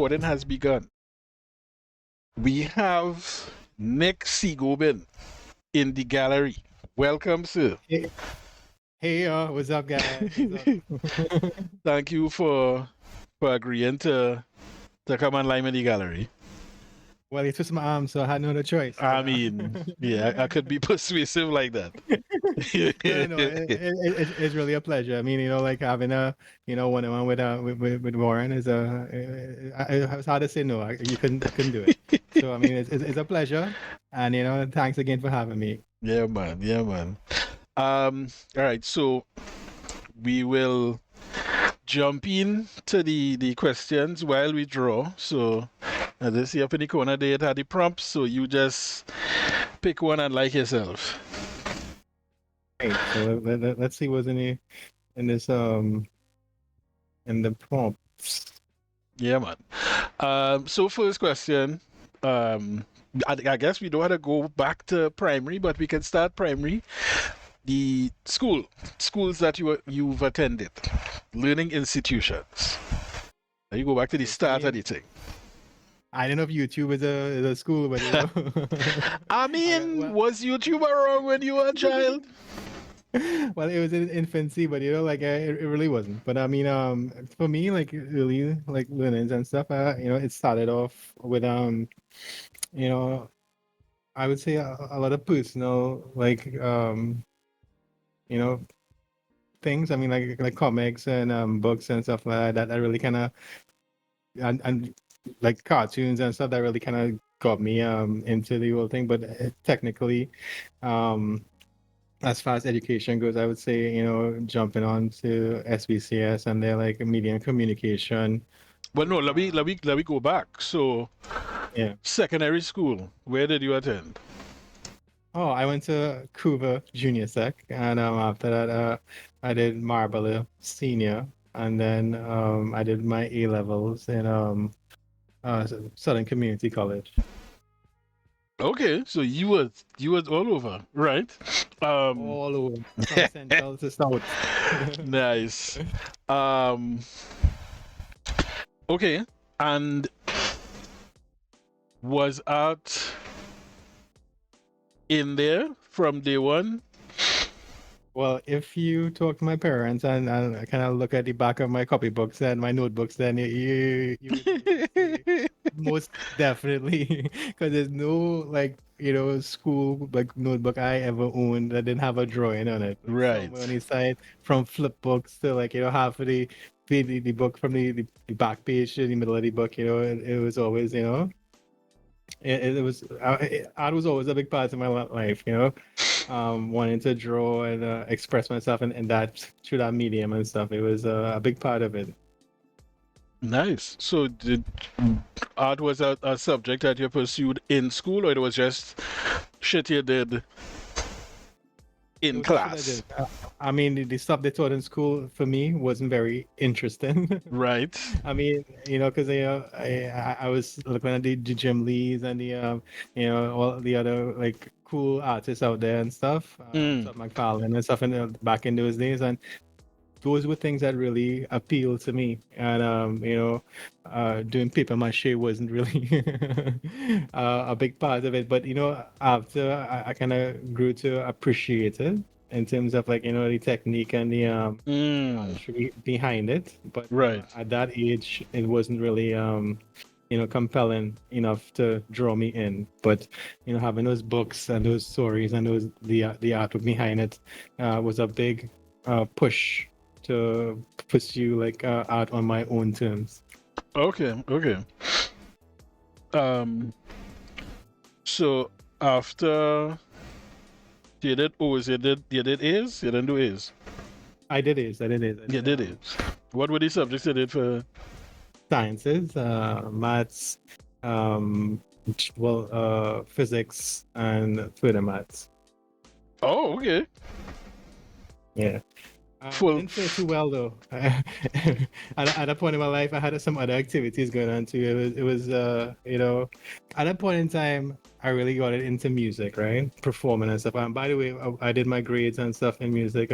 recording has begun. We have Nick Seegobin in the gallery. Welcome, sir. Hey, what's up, guys? What's up? Thank you for agreeing to come and lime in the gallery. Well, you twisted my arm, so I had no other choice. I mean, yeah, I could be persuasive like that. No, it's really a pleasure. I mean, like having a, one-on-one with Warren is it's hard to say no. You couldn't do it. So I mean, it's a pleasure, and thanks again for having me. Yeah, man. Yeah, man. All right. So we will jump in to the questions while we draw. So as I see up in the corner there, it had the prompts. So you just pick one and like yourself. Right. So let's see what's in this in the prompts. Yeah, man. So first question. I guess we don't have to go back to primary, but we can start primary. The schools that you've attended, learning institutions. Now you go back to the start of the thing. I don't know if YouTube is a school, but I mean, was YouTube wrong when you were a child? Well, it was in infancy, but it really wasn't. But I mean, for me, like really, like learnings and stuff, it started off with I would say a lot of personal, like things. I mean, like comics and books and stuff like that. That really kind of and like cartoons and stuff that really kind of got me into the whole thing. But technically, as far as education goes, I would say, jumping on to SBCS and they're like media and communication. Well, no, let me go back. So, yeah, secondary school. Where did you attend? Oh, I went to Couva Junior Sec, and after that, I did Marbella Senior, and then I did my A levels in Southern Community College. Okay, so you was all over, right? All over, from central to south. Nice. Okay, and was art in there from day one? Well, if you talk to my parents and kind of look at the back of my copybooks and my notebooks, then you most definitely, because there's no school like notebook I ever owned that didn't have a drawing on it. Right. Somewhere on the side, from flip books to half of the book from the back page to the middle of the book. It was always it was art was always a big part of my life. Wanting to draw and express myself and that through that medium and stuff. It was a big part of it. Nice. So did art was a subject that you pursued in school, or it was just shit you did in class? I mean, the stuff they taught in school for me wasn't very interesting. Right. I mean, because I was looking at the Jim Lees and the all the other like cool artists out there and stuff, Todd McFarlane and stuff back in those days, and those were things that really appealed to me. And doing paper mache wasn't really a big part of it. But after I kind of grew to appreciate it in terms of the technique and the artistry behind it. But right. At that age, it wasn't really compelling enough to draw me in. But having those books and those stories and the artwork behind it was a big push to pursue art on my own terms. Okay. So after you did O's, you did A's? You didn't do A's? I did A's. You did A's. What were the subjects you did for? Sciences, maths, physics, and further maths. Oh, okay. Yeah. I didn't fare too well though. At a point in my life, I had some other activities going on too. It was at that point in time, I really got into music, right? Performing and stuff. By the way, I did my grades and stuff in music.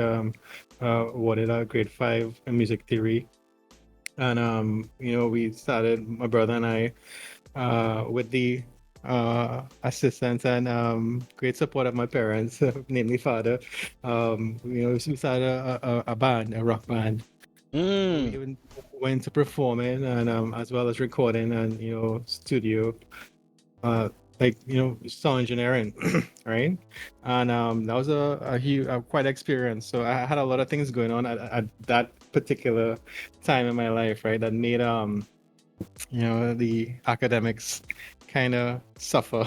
Awarded a grade 5 in music theory. And we started, my brother and I, with the assistance and great support of my parents, namely father. We started a band, a rock band. We Mm. even went to performing and as well as recording and studio, uh, like sound engineering, right? And that was a huge, quite experience. So I had a lot of things going on at that particular time in my life, right? That made the academics kind of suffer.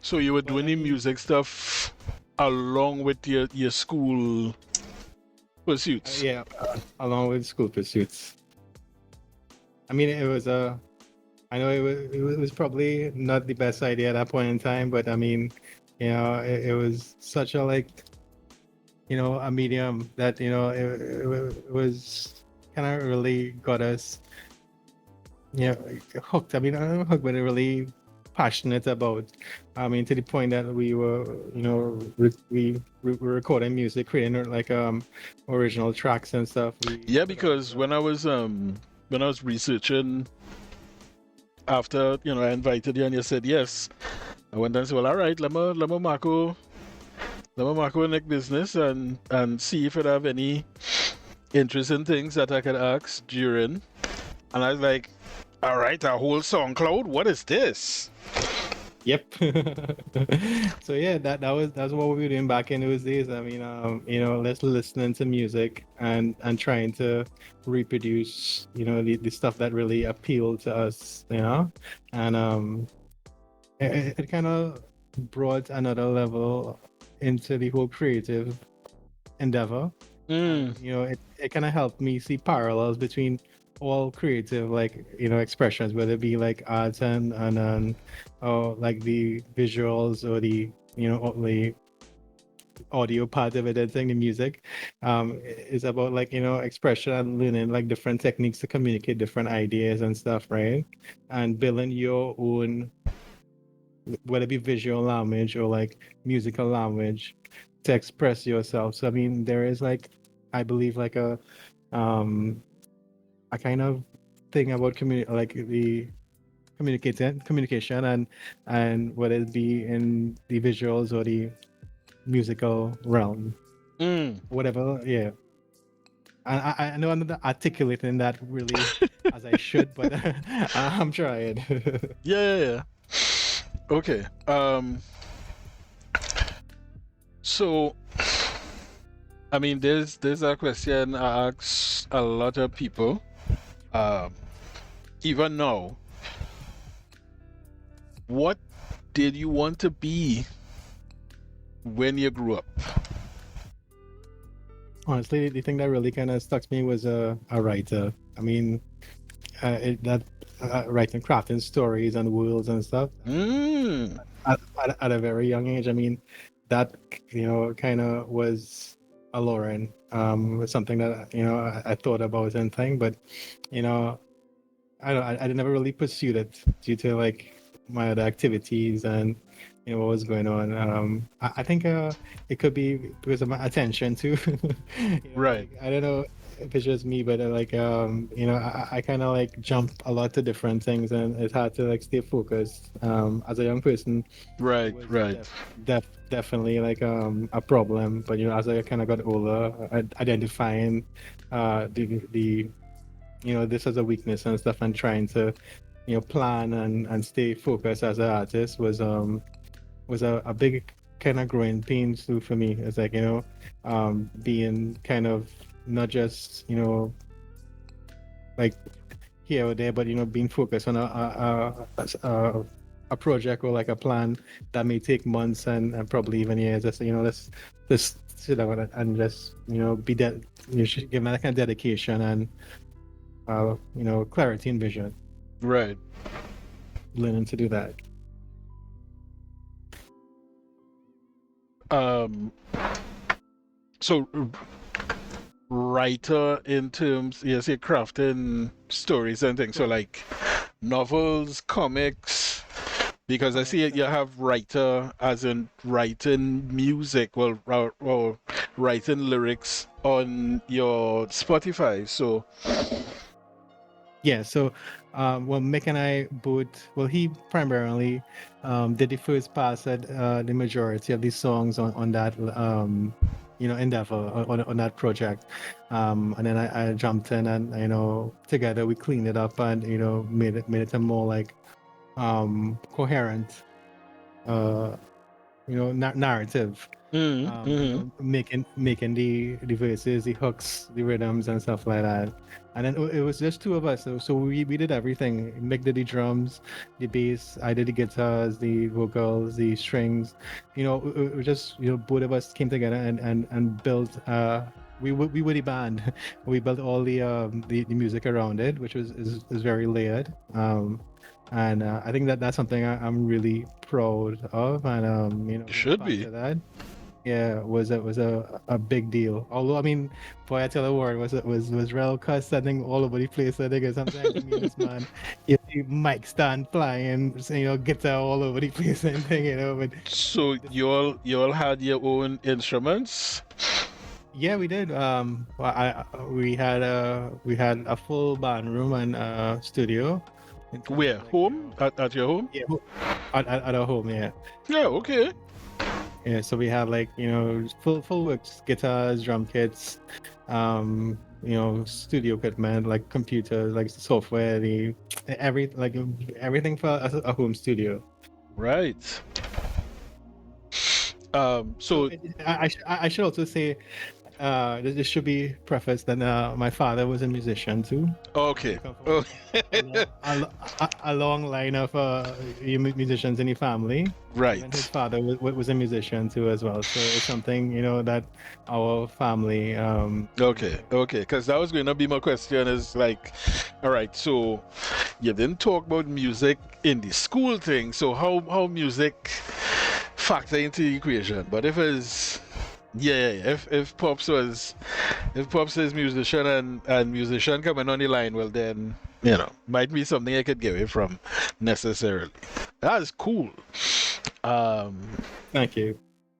So you were But doing I the mean, music stuff along with your school pursuits. yeah, along with school pursuits. I mean, it was I know it was probably not the best idea at that point in time, but I mean, it was such a like, a medium that it was kind of really got us, hooked. I mean, I don't know, hooked, but really passionate about. I mean, to the point that we were, we were recording music, creating like original tracks and stuff. We Yeah, put out. because when I was researching after I invited you and you said yes, I went and said, well, all right, let me Marco Nick business and see if it have any interesting things that I could ask during. And I was like, all right, a whole SoundCloud, what is this? Yep. So yeah, that's what we were doing back in those days. I mean, let's listening to music and trying to reproduce, the stuff that really appealed to us, and it kind of brought another level into the whole creative endeavor. And Mm, it kind of helped me see parallels between all creative, like expressions, whether it be like arts and or like the visuals or the the audio part of it, I think the music is about like expression and learning like different techniques to communicate different ideas and stuff, right? And building your own, whether it be visual language or like musical language, to express yourself. So I mean, there is like, I believe, like um a kind of thing about like the communication and whether it be in the visuals or the musical realm, mm. whatever. Yeah, and I know I'm not articulating that really as I should, but I'm trying. Yeah. Okay. So I mean, there's a question I ask a lot of people. Um, even now, what did you want to be when you grew up? Honestly, the thing that really kind of stuck me was a writer. I mean, that writing, crafting stories and worlds and stuff Mm, at a very young age. I mean, that kind of was alluring. Was something that I thought about and thing, but you know, I don't. I never really pursued it due to like my other activities and what was going on. I think it could be because of my attention too. right. Like I don't know if it's just me, but like I kind of like jump a lot to different things, and it's hard to like stay focused. As a young person, it Right, was right. definitely like a problem. But as I kind of got older, identifying the this as a weakness and stuff, and trying to plan and stay focused as an artist was a big kind of growing pains too for me. It's like being kind of not just like here or there, but being focused on a project or like a plan that may take months and probably even years. Just let's sit down and just be that should give that kind of dedication and clarity and vision, Right. learning to do that. Um, so writer in terms, yes, you're crafting stories and things. So Right. like novels, comics, because I see Comics it, you have writer as in writing music, well, writing lyrics on your Spotify. So Yeah, so well, Mick and I both, well, he primarily did the first pass at the majority of the songs on that, endeavor on that project. And then I jumped in and, together we cleaned it up and, made it a more like coherent, uh, narrative. Making the verses, the hooks, the rhythms, and stuff like that. And then it was just two of us, so we did everything. Mick did the drums, the bass, I did the guitars, the vocals, the strings. It was just both of us came together and built. We were the band. We built all the music around it, which is very layered. And I think that's something I'm really proud of, and It being a should part be. of that. Yeah, was a big deal. Although I mean, boy, I tell a word was real cuss. I think all over the place. I think sometimes me and this man, you see mic stand flying, guitar all over the place and thing, But So you all had your own instruments? yeah, we did. Well, we had a full band room and studio in terms Where? of like Home? At your home? yeah, at our home, yeah. Yeah, okay. Yeah, so we had like full works, guitars, drum kits, studio equipment like computers, like software, everything for a home studio. Right. So So I should also say, this should be prefaced that my father was a musician too. okay. Come from Oh, a long line of musicians in the family. Even his right. father was a musician too as well. So it's something that our family. Okay, okay. Because that was going to be my question is like, all right, so you didn't talk about music in the school thing, so how music factor into the equation? But if it's yeah, if Pops is musician and musician coming on the line, well then, might be something I could get away from necessarily. That's cool. Um Thank you.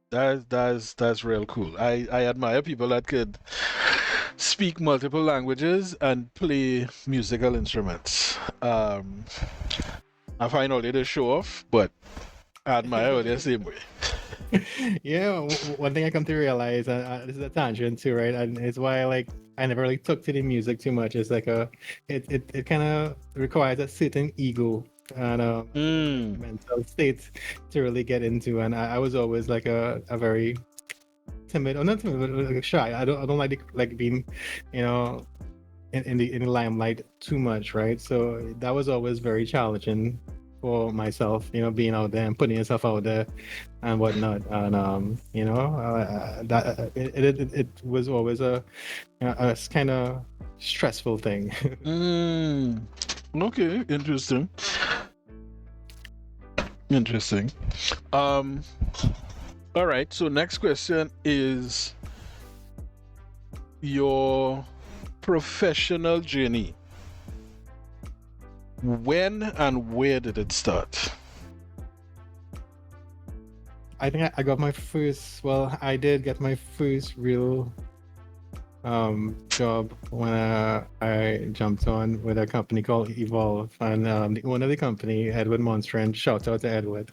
that's real cool. I admire people that could speak multiple languages and play musical instruments. I find all it is show off, but I admire all the same way. Yeah, one thing I come to realize, this is a tangent too, right? And it's why I never really took to the music too much. It's like it kind of requires a certain ego and Mm. mental state to really get into. And I was always like a very timid, or not timid, but like shy. I don't like being, you know, in the limelight too much, right? So that was always very challenging for myself, being out there and putting yourself out there and whatnot. And that it was always a kind of stressful thing. Mm. Okay, interesting. Interesting. Um all right, so next question is your professional journey. When and where did it start? I think I got my first. Well, I did get my first real job when I jumped on with a company called Evolve, and the owner of the company, Edward Monstrand, shout out to Edward,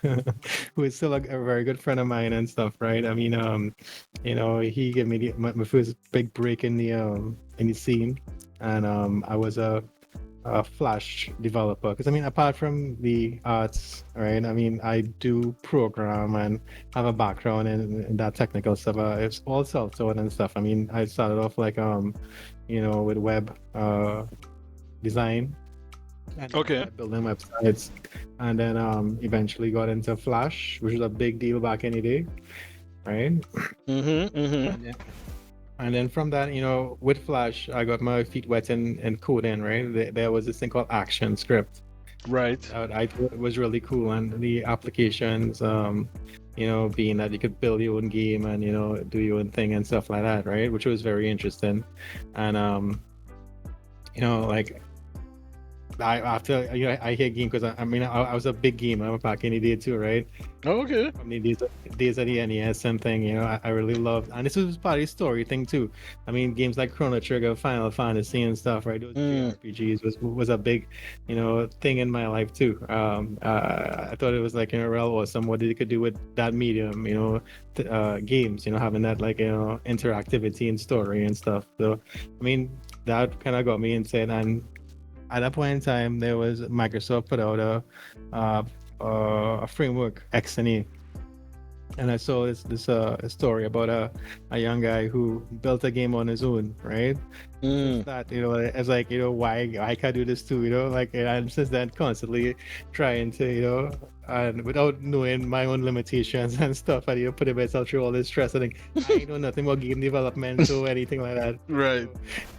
who is still a very good friend of mine and stuff, right? I mean, he gave me my first big break in the scene, and I was a Flash developer, because I mean, apart from the arts, right? I mean, I do program and have a background in that technical stuff. It's all self-taught and stuff. I mean, I started off like with web design and Okay. building websites, and then eventually got into Flash, which was a big deal back in the day, right? Mm-hmm. And then, and then from that, with Flash, I got my feet wet in coding, right? There was this thing called Action Script. Right. I thought it was really cool, and the applications, being that you could build your own game and do your own thing and stuff like that, right? Which was very interesting, and like after I hear game because I mean I was a big gamer back in the day too, right? Oh, okay. From the days of the NES and thing, I really loved, and this was part of the story thing too. I mean, games like Chrono Trigger, Final Fantasy, and stuff, right? Those Mm. JRPGs was a big, thing in my life too. I thought it was like real awesome what they could do with that medium, games, having that like interactivity and story and stuff. So, I mean, that kind of got me into it, and at that point in time, there was Microsoft put out uh, a framework XNA, and I saw this a story about a young guy who built a game on his own, right? Since Mm. that, it's like why I can't do this too, like, and since then constantly trying to and without knowing my own limitations and stuff, and putting myself through all this stress. I think I know nothing about game development or anything like that. Right.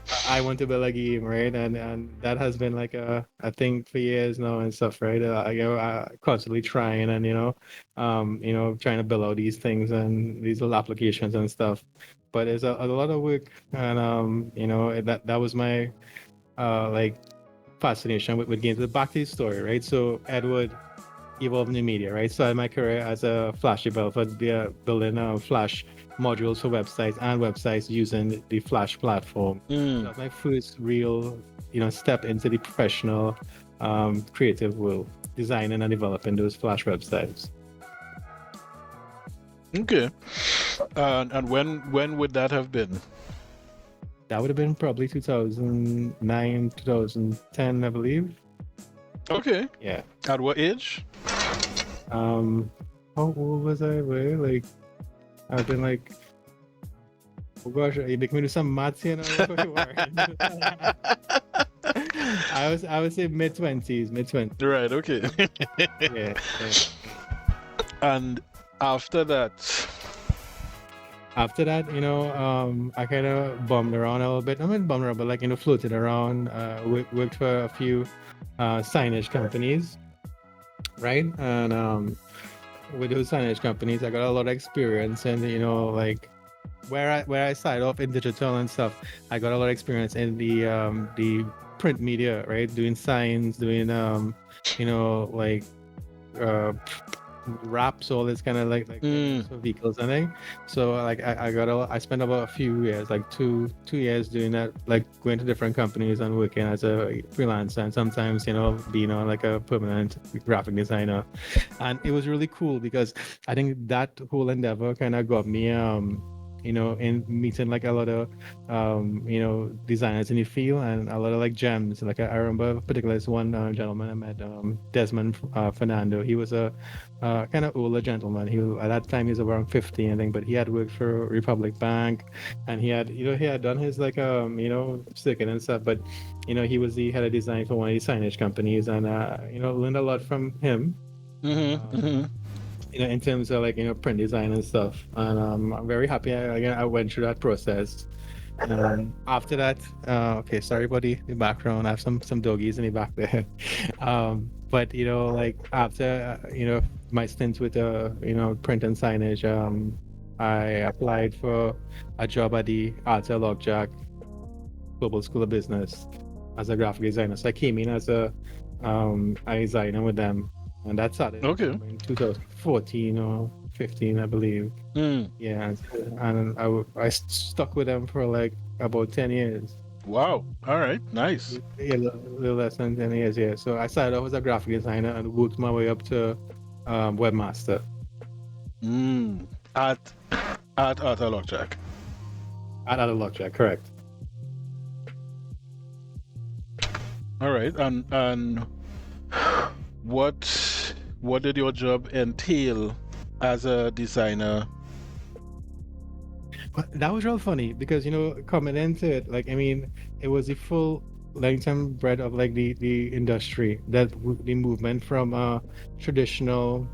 So I want to build a game, right? And that has been like a thing for years now and stuff, right? Constantly trying and trying to build out these things and these little applications and stuff. But it's a lot of work, and that was my like fascination with games. But back to the story, right? So Edward evolved in the media, right? Started my career as a Flash developer, building Flash modules for websites and websites using the Flash platform. Mm. That was my first real, step into the professional, creative world, designing and developing those Flash websites. Okay. And when would that have been? That would have been probably 2009, 2010, I believe. Okay. Yeah. At what age? How old was I? Well, like, I've been like, oh gosh, you make me do some maths here now. I would say mid-20s. Right. Okay. Yeah. And after that. After that, I kind of bummed around a little bit. I mean, bummed around, but like, floated around. Worked for a few signage companies, right? And with those signage companies, I got a lot of experience, and like where I started off in digital and stuff, I got a lot of experience in the print media, right? Doing signs, doing like wraps, all this kind of like for vehicles and thing. So like I spent about a few years, like two years doing that, like going to different companies and working as a freelancer, and sometimes being on like a permanent graphic designer. And it was really cool because I think that whole endeavor kind of got me in meeting like a lot of designers in the field, and a lot of like gems. Like I remember particularly this one gentleman I met, Desmond Fernando. He was a kind of older gentleman. At that time he was around 50, I think, but he had worked for Republic Bank, and he had done his like circuit and stuff. But he was the head of design for one of the signage companies, and learned a lot from him. In terms of like print design and stuff, and I'm very happy I went through that process. After that, okay, sorry about the background. I have some doggies in the back there. But like after my stint with print and signage, I applied for a job at the Arthur Lockjack Global School of Business as a graphic designer. So I came in as a designer with them. And that started in 2014 or 15, I believe. Yeah, and I stuck with them for like about 10 years. Wow. All right. Nice. Yeah, a little less than 10 years, yeah. So I started off as a graphic designer and worked my way up to webmaster. At Arthur Lockjack. At Arthur Lockjack, correct. All right. And what did your job entail as a designer? That was real funny because coming into it, like, I mean, it was the full long-term bread of like the industry, that the movement from traditional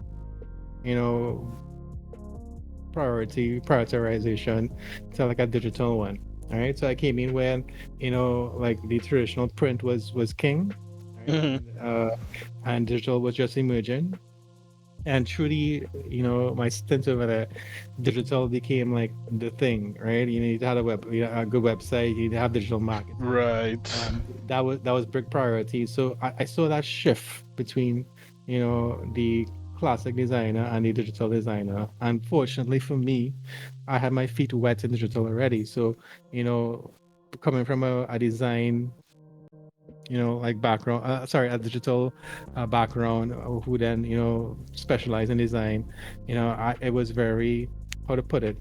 prioritization to like a digital one. All right, so I came in when like the traditional print was king, right? And digital was just emerging. And truly, my stint over there, digital became like the thing, right? You need to have a good website. You need to have digital marketing. Right. That was big priority. So I saw that shift between, the classic designer and the digital designer. Unfortunately for me, I had my feet wet in digital already. So, you know, coming from a design, like background, sorry, a digital background, who then, specialize in design, it was very, how to put it,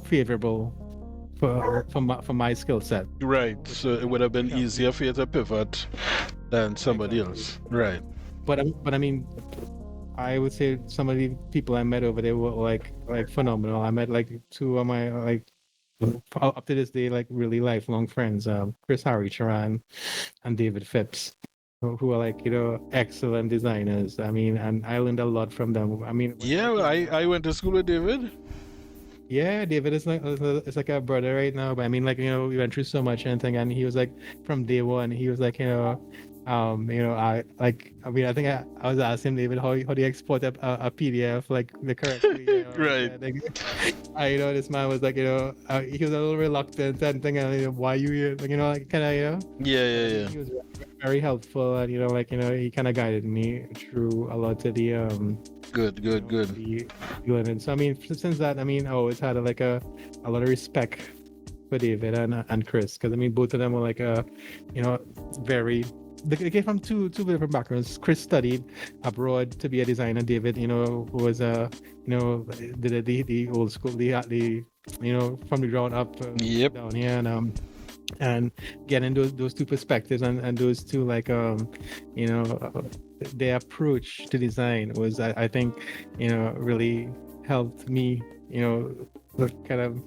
favorable for my skill set, Right. which So it would have been helped me. easier for you to pivot than somebody Exactly. else. Right. But I mean, I would say some of the people I met over there were like phenomenal. I met like two of my like up to this day like really lifelong friends, Chris Harry Charan and David Phipps, who are like excellent designers. I mean, and I learned a lot from them. I mean, when I Yeah, came I went to school with David. yeah, David is like a brother right now. But I mean, like we went through so much and thing, and he was like from day one. He was like I mean, I think I was asking David how do you export a PDF like the correctly, Right. and like, this man was like he was a little reluctant and thing, and why you here? Like like kind of Yeah, but yeah, yeah. he was very helpful, and he kind of guided me through a lot of the Good, good, good. the learning. So I mean, since that, I mean, I always had a lot of respect for David and Chris, because I mean, both of them were like you know, very. They came from two different backgrounds. Chris studied abroad to be a designer. David, was did the old school, the from the ground up, Yep. down here, and getting those two perspectives, and those two like you know uh, their approach to design was, I think, really helped me, kind of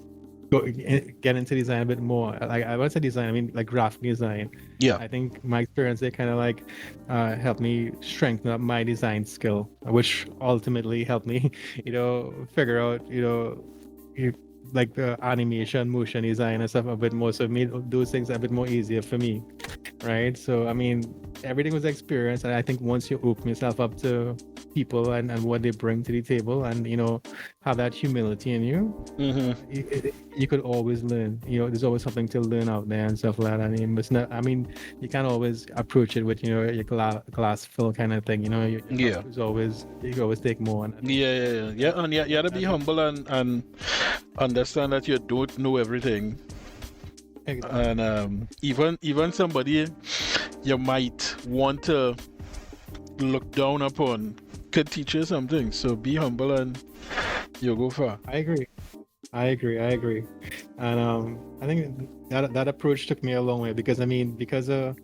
get into design a bit more. Like, I want to say design, I mean like graphic design. Yeah. I think my experience, they kind of like helped me strengthen up my design skill, which ultimately helped me figure out you- like the animation, motion design and stuff a bit more, so it made those things a bit more easier for me, right? So I mean, everything was experience, and I think once you open yourself up to people and what they bring to the table, and have that humility in you, Mm-hmm. you could always learn. There's always something to learn out there and stuff like that. And you must not, I mean, you can't always approach it with your glass fill kind of thing. Your Yeah. cup is always, you can always take more. And Yeah, yeah, yeah. Yeah, and you gotta be I think humble and understand that you don't know everything. exactly. And even somebody you might want to look down upon could teach you something. So be humble and you'll go far. I agree. I agree. And I think that approach took me a long way, because I mean, because I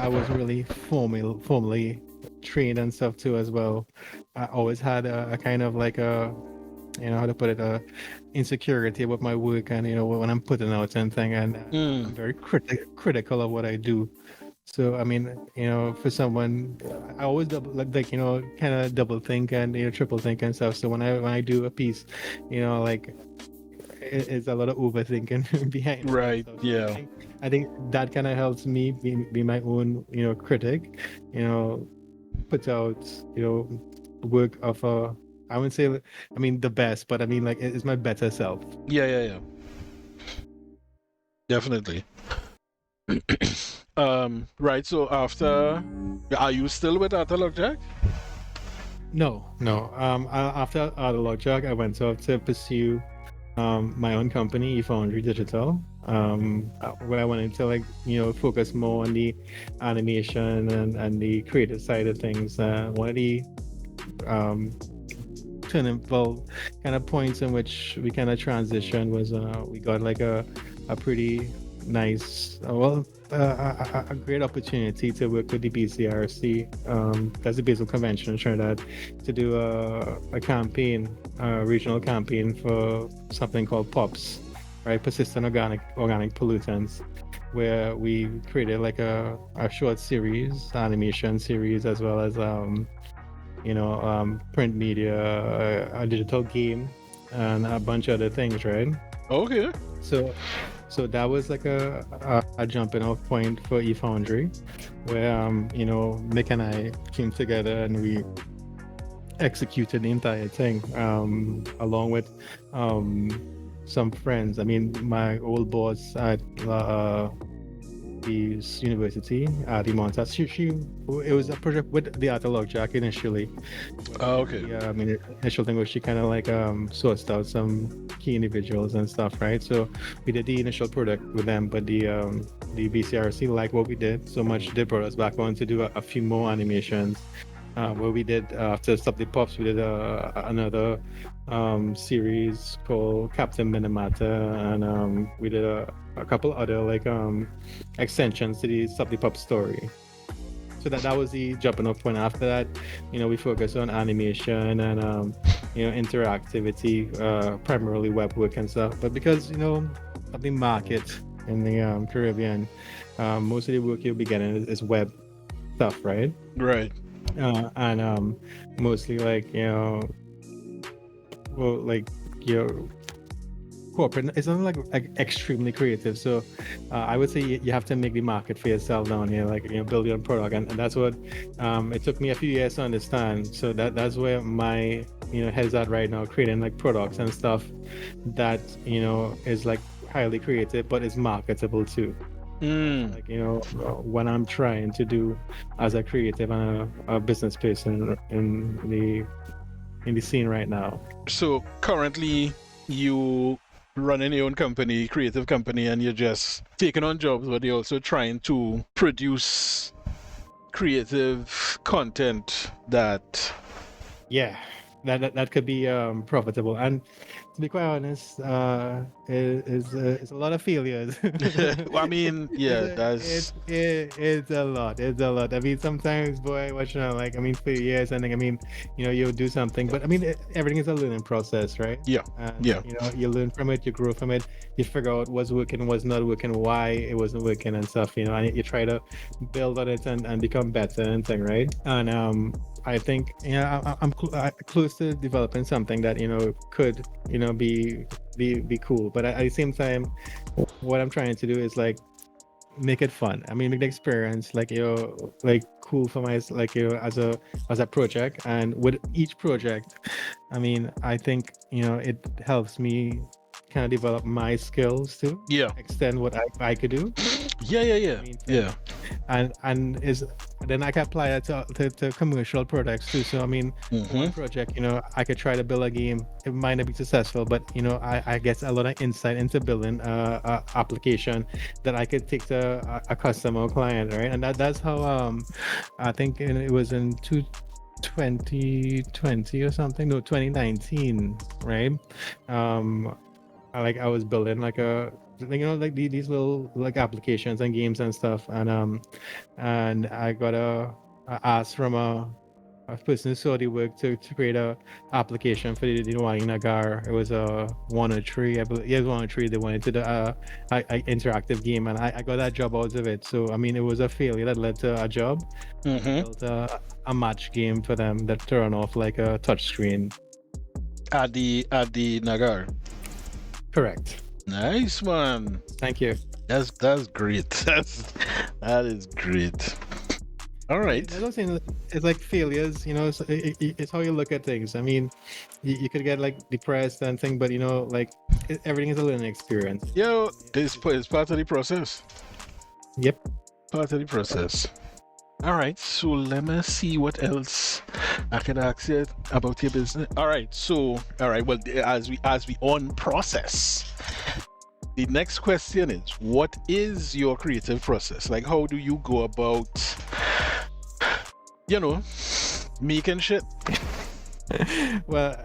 wasn't really formally trained and stuff too as well. I always had a kind of like a, how to put it, insecurity about my work, and when I'm putting out something, and Mm. I'm very critical of what I do. So I mean, for someone, I always like kind of double think and triple think and stuff. So when I do a piece, like it's a lot of overthinking behind it and Right. stuff. So I Yeah. think I think that kind of helps me be my own critic. Put out work of I wouldn't say, I mean, the best, but I mean like it's my better self. Yeah, yeah, yeah. Definitely. Right. So after, are you still with Atalog Jack? No, no. After the Logjag, I went off to pursue my own company, eFoundry Digital, where I wanted to focus more on the animation and the creative side of things. One of the um, turning well kind of points in which we kind of transitioned was we got like a pretty nice, a great opportunity to work with the BCRC, that's the Basel Convention in Trinidad, to do a campaign, a regional campaign for something called POPs, right? Persistent organic pollutants, where we created like a short series, animation series, as well as print media, a digital game, and a bunch of other things, right? Okay. So, so that was like a jumping off point for eFoundry, where Mick and I came together, and we executed the entire thing, along with some friends. I mean, my old boss at the university, the Montas. It was a project with the Athalog Jack initially. Oh, okay. Yeah, I mean, the initial thing was she kind of like sourced out some key individuals and stuff, right? So we did the initial product with them, but the BCRC liked what we did so much they brought us back on to do a few more animations. Where we did after Stop the Pops, we did another series called Captain Minamata, and we did a couple other like extensions to the Stop the Pop story. So that was the jumping off point. After that, we focused on animation and interactivity, primarily web work and stuff. But because of the market in the Caribbean, most of the work you'll be getting is web stuff, right? Right. And mostly like corporate. It's not like extremely creative. So I would say you have to make the market for yourself down here, like build your own product, and that's what it took me a few years to understand. So that's where my head's at right now, creating like products and stuff that is like highly creative but is marketable too. Like what I'm trying to do as a creative and a business person in the scene right now. So currently you running your own company, creative company, and you're just taking on jobs, but you're also trying to produce creative content that that could be profitable. And to be quite honest, it's a lot of failures. well, I mean, yeah, it's a lot. It's a lot. I mean, sometimes, boy, like, I mean, for years, and I mean, you'll do something, but I mean, everything is a learning process, right? Yeah. And, yeah. You learn from it, you grow from it, you figure out what's working, what's not working, why it wasn't working, and stuff. And you try to build on it and become better and thing, right? And I think I'm close to developing something that could be cool, but at the same time, what I'm trying to do is like make it fun. I mean, make the experience like like cool for my as a project. And with each project, I mean, I think it helps me kind of develop my skills too. Yeah. Extend what I could do. Yeah. I mean, yeah. And then I can apply it to commercial products too. So I mean, one project, I could try to build a game. It might not be successful, but I get a lot of insight into building a application that I could take to a customer or client, right? And that's how I think it was in 2020 or something. No, 2019, right? I was building like like these little like applications and games and stuff, and I got a ask from a person who saw the work to create a application for the Wali Nagar. It was a 103, I believe. Yeah, 103. They wanted to do a interactive game, and I got that job out of it. So I mean, it was a failure that led to a job. I built a match game for them that turned off like a touch screen at the Nagar. Correct. Nice one. Thank you. That's great. That is great. All right. I don't think it's like failures, it's how you look at things. I mean, you could get like depressed and thing, but like everything is a learning experience. Yo, it's part of the process. Yep. Part of the process. All right, so let me see what else I can ask you about your business. All right, well, as we on process, the next question is, what is your creative process? Like, how do you go about, making shit? Well,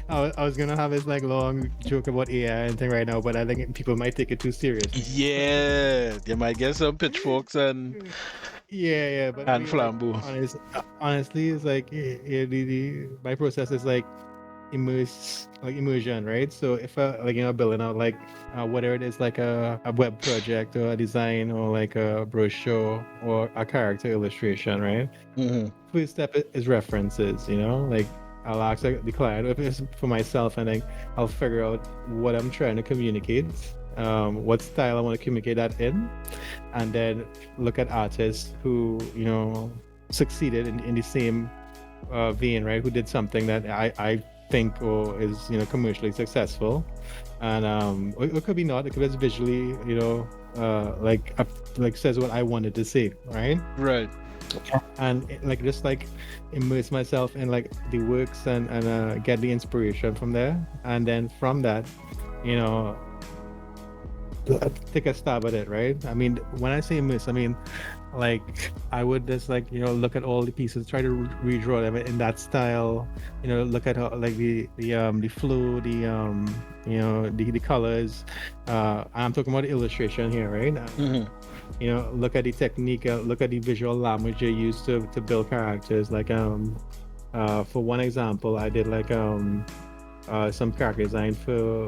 I was gonna have this like long joke about AI and thing right now, but I think people might take it too seriously. Yeah, you might get some pitchforks and but and flambeau. Honestly, it's like my process is like immersion, right? So if building out like whether it is like a web project or a design or like a brochure or a character illustration, right? First step is references. Like I'll ask the client if it's for myself, and then I'll figure out what I'm trying to communicate, what style I want to communicate that in, and then look at artists who succeeded in the same vein, right? Who did something that I think or is commercially successful, and it could be not. It could be visually, like says what I wanted to see, right? Right. And like just like immerse myself in like the works and get the inspiration from there, and then from that, you know, take a stab at it, right? I mean, when I say immerse, I mean like I would just like look at all the pieces, try to redraw them in that style. Look at how like the flow, the colors. I'm talking about the illustration here, right? Look at the technique, look at the visual language they use to build characters. Like for one example, I did like some character design for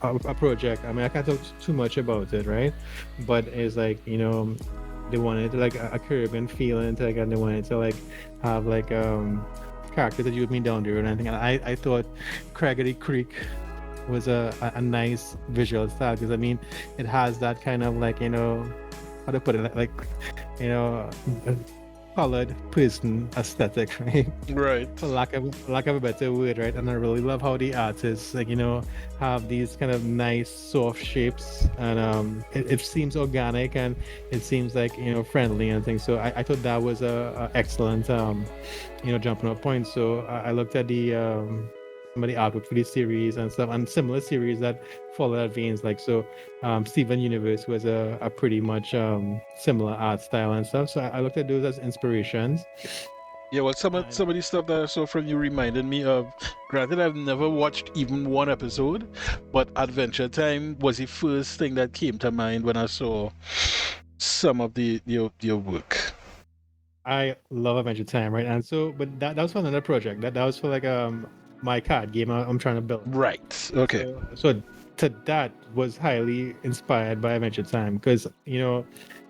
a project. I mean, I can't talk too much about it, right? But it's like they wanted to like a Caribbean feeling, like, and they wanted to like have like characters that you would meet down there and anything. And I thought Craggedy Creek was a nice visual style, because I mean it has that kind of like how to put it, like colored person aesthetic, right? Right. For lack of a better word, right? And I really love how the artists like have these kind of nice soft shapes, and it seems organic, and it seems like friendly and things. So I thought that was a excellent jumping off point. So I looked at the some of the artwork for this series and stuff, and similar series that follow that veins. Like Steven Universe was a pretty much similar art style and stuff. So I looked at those as inspirations. Yeah, well, some of the stuff that I saw from you reminded me of. Granted, I've never watched even one episode, but Adventure Time was the first thing that came to mind when I saw some of your work. I love Adventure Time, right? And so, but that was for another project. That was for like my card game I'm trying to build. Right. Okay. So that was highly inspired by Adventure Time, because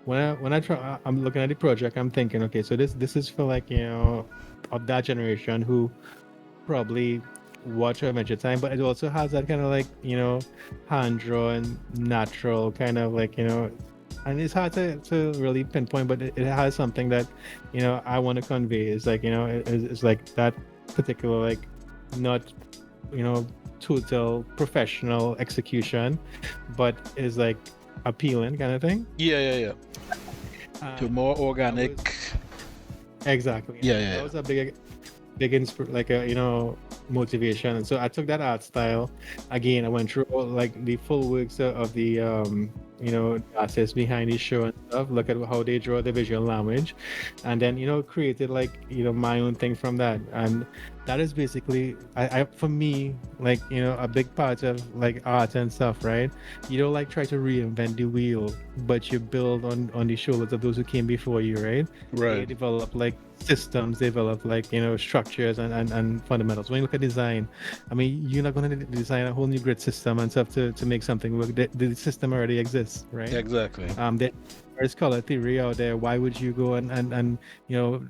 when I try, I'm looking at the project, I'm thinking, okay, so this is for like of that generation who probably watch Adventure Time, but it also has that kind of like hand drawn, natural kind of like and it's hard to really pinpoint, but it has something that I want to convey. It's like it's like that particular like not total professional execution, but is like appealing kind of thing. Yeah. To more organic. Exactly. Yeah. That was a big like a motivation. And so I took that art style again. I went through like the full works of the artists behind the show and stuff. Look at how they draw the visual language, and then created like my own thing from that. And that is basically I for me like a big part of like art and stuff, right? You don't like try to reinvent the wheel, but you build on the shoulders of those who came before you, right? They develop like systems, develop like structures and fundamentals. When you look at design, I mean, you're not going to design a whole new grid system and stuff to make something work. The system already exists, right? Exactly. There's color theory out there. Why would you go and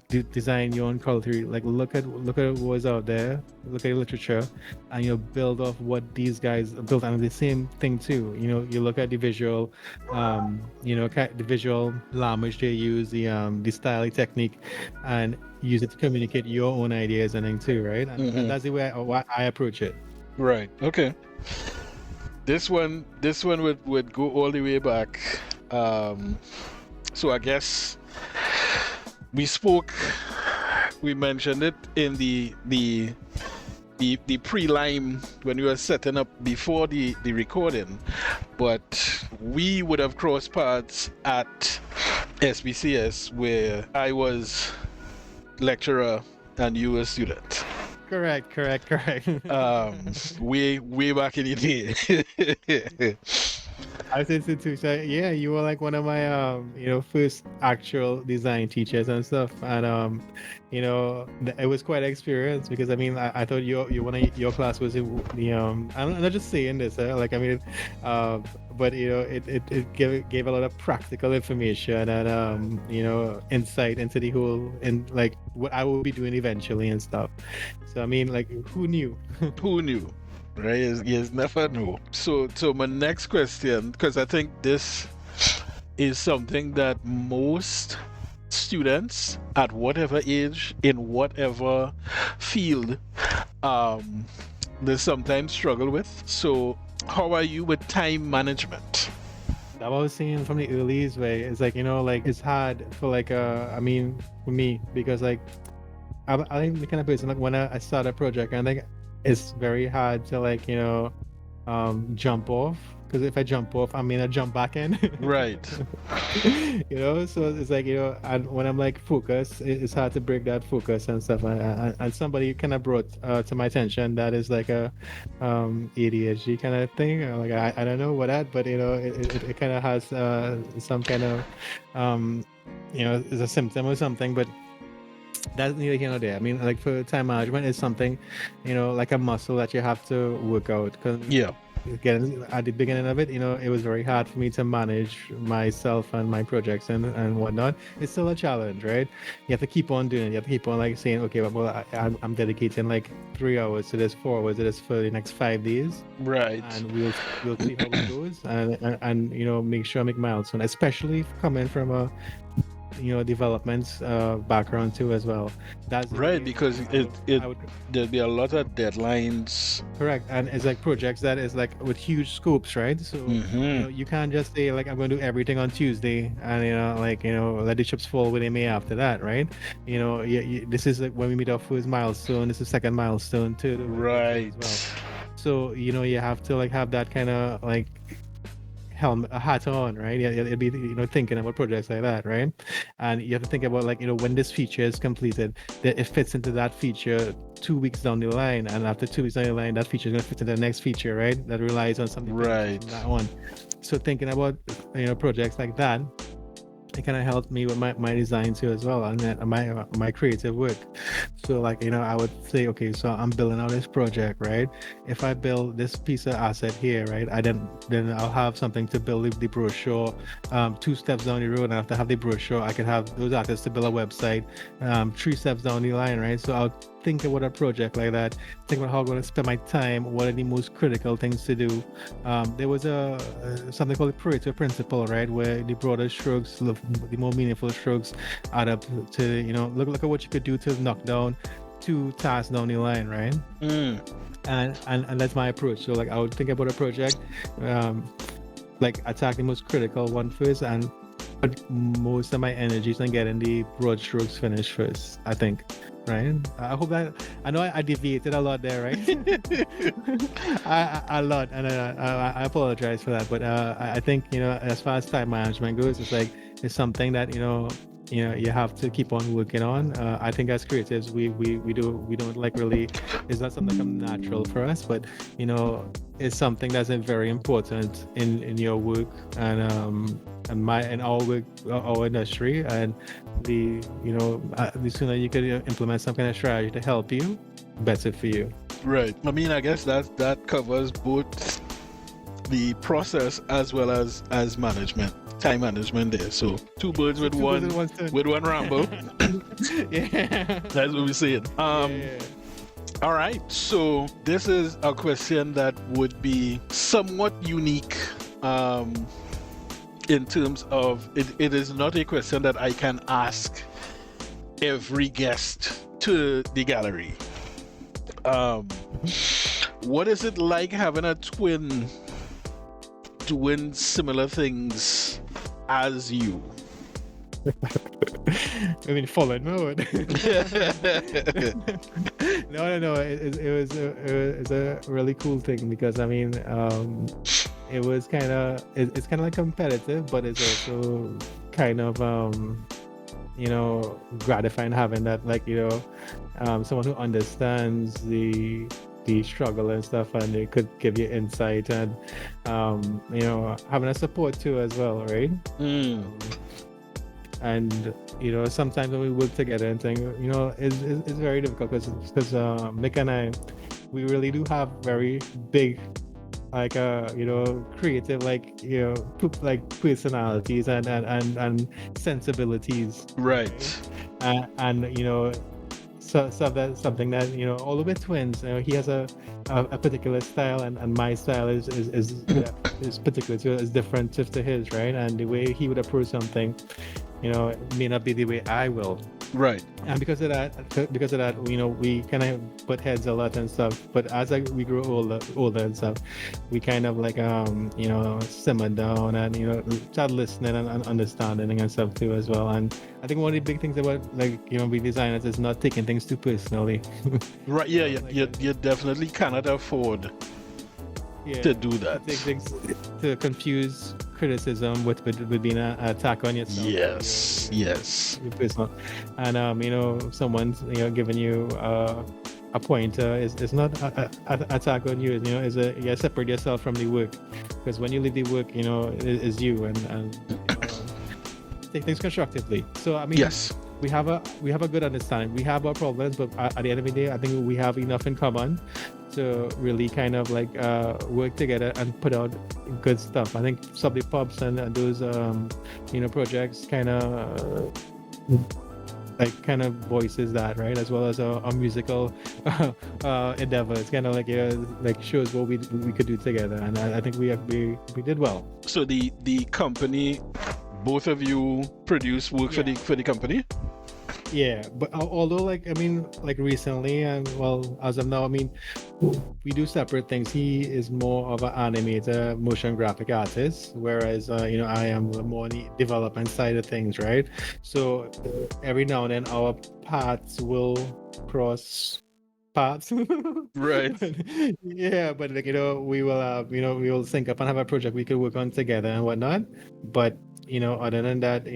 design your own color theory? Like look at what was out there, look at literature, and build off what these guys built. And the same thing too. You look at the visual, the visual language they use, the styling technique, and use it to communicate your own ideas and things too, right? And that's the way I approach it. Right. Okay. This one would go all the way back. So I guess we mentioned it in the pre-lime when we were setting up before the recording, but we would have crossed paths at SBCS, where I was lecturer and you were student. Correct. Way back in the day. I said too. So yeah, you were like one of my first actual design teachers and stuff, and it was quite an experience, because I mean I thought one of your class was I'm not just saying this, like I mean, but it gave a lot of practical information and insight into the whole and like what I will be doing eventually and stuff. So I mean, like, who knew? Who knew? Right? You never know. So my next question, because I think this is something that most students at whatever age, in whatever field, um, they sometimes struggle with. So, how are you with time management? That what I was saying from the earliest way. It's like, like it's hard for like I mean for me because like I'm the kind of person like when I start a project and like it's very hard to like jump off because if I jump off I mean I jump back in. Right. So it's like and when I'm like focused it's hard to break that focus and stuff and somebody kind of brought to my attention that is like a ADHD kind of thing. Like I don't know what that, but it kind of has some kind of is a symptom or something, but that's neither here nor there. I mean, like for time management is something, like a muscle that you have to work out. Because Yeah. again, at the beginning of it, it was very hard for me to manage myself and my projects and whatnot. It's still a challenge, right? You have to keep on doing it. You have to keep on like saying, okay, well, I'm dedicating like 3 hours to this, 4 hours to this for the next 5 days. Right. And we'll see how it goes and make sure I make milestone, especially coming from a development background too as well. That's right, because there'll be a lot of deadlines. Correct, and it's like projects that is like with huge scopes, right? So you can't just say like I'm going to do everything on Tuesday and let the chips fall where they may after that, right? This is like when we meet our first milestone. This is second milestone too. Right. As well. So you have to like have that kind of like a hat on, right? Yeah, it'd be thinking about projects like that, right? And you have to think about like when this feature is completed, that it fits into that feature 2 weeks down the line, and after 2 weeks down the line, that feature is going to fit into the next feature, right? That relies on something right from that one. So thinking about projects like that, it kind of helped me with my design too as well, and my creative work. So like I would say, okay, so I'm building out this project, right? If I build this piece of asset here, right, then I'll have something to build the brochure. 2 steps down the road, and after I have the brochure, I can have those artists to build a website. 3 steps down the line, right? So I'll think about a project like that, think about how I'm going to spend my time, what are the most critical things to do. There was something called the Pareto principle, right, where the broader strokes, the more meaningful strokes add up to, look at what you could do to knock down 2 tasks down the line, right? And that's my approach. So like I would think about a project, like attack the most critical one first and put most of my energies on getting the broad strokes finished first, I think. Right. I hope that I know I deviated a lot there, right? A lot, and I apologize for that. But I think as far as time management goes, it's something that you have to keep on working on. I think as creatives, we don't like really. It's not something that comes natural for us, but it's something that's very important in your work and our work, our industry, and the sooner you could implement some kind of strategy to help you, better for you. Right. I mean, I guess that covers both the process as well as management, time management there. So 2 birds with one ramble. Yeah, that's what we're saying. Yeah. All right. So this is a question that would be somewhat unique. In terms of it is not a question that I can ask every guest to the gallery. What is it like having a twin doing similar things as you? I mean, fallen mode. No. It's a really cool thing because I mean, it was kind of it's kind of like competitive, but it's also kind of gratifying having that like someone who understands the struggle and stuff, and they could give you insight and having a support too as well, right? And sometimes when we work together and things, it's very difficult because Mick and I, we really do have very big like creative like personalities and sensibilities, right? And so that's something that although we're twins, he has a particular style and my style is particular to is different to his, right? And the way he would approach something it may not be the way I will. Right. And because of that, we kind of butt heads a lot and stuff. But as we grow older and stuff, we kind of like simmer down and start listening and understanding and stuff too as well. And I think one of the big things about we designers is not taking things too personally. Right. Yeah. You definitely cannot afford to do that. Take things to confuse criticism with being an attack on yourself. Yes. Personal. And someone's giving you a pointer is not a attack on you. You separate yourself from the work, because when you leave the work, is you and take things constructively. So I mean, yes, we have a good understanding. We have our problems, but at the end of the day, I think we have enough in common to really kind of like work together and put out good stuff. I think Subway Pubs and those projects kind of voices that, right, as well as our musical endeavors, kind of like shows what we could do together, and I think we did well. So the company, both of you produce work for the company? Yeah, but although recently, and well, as of now, we do separate things. He is more of an animator, motion graphic artist, whereas I am more on the development side of things, right? So every now and then our paths will cross paths. Right. but we will sync up and have a project we could work on together and whatnot. But other than that,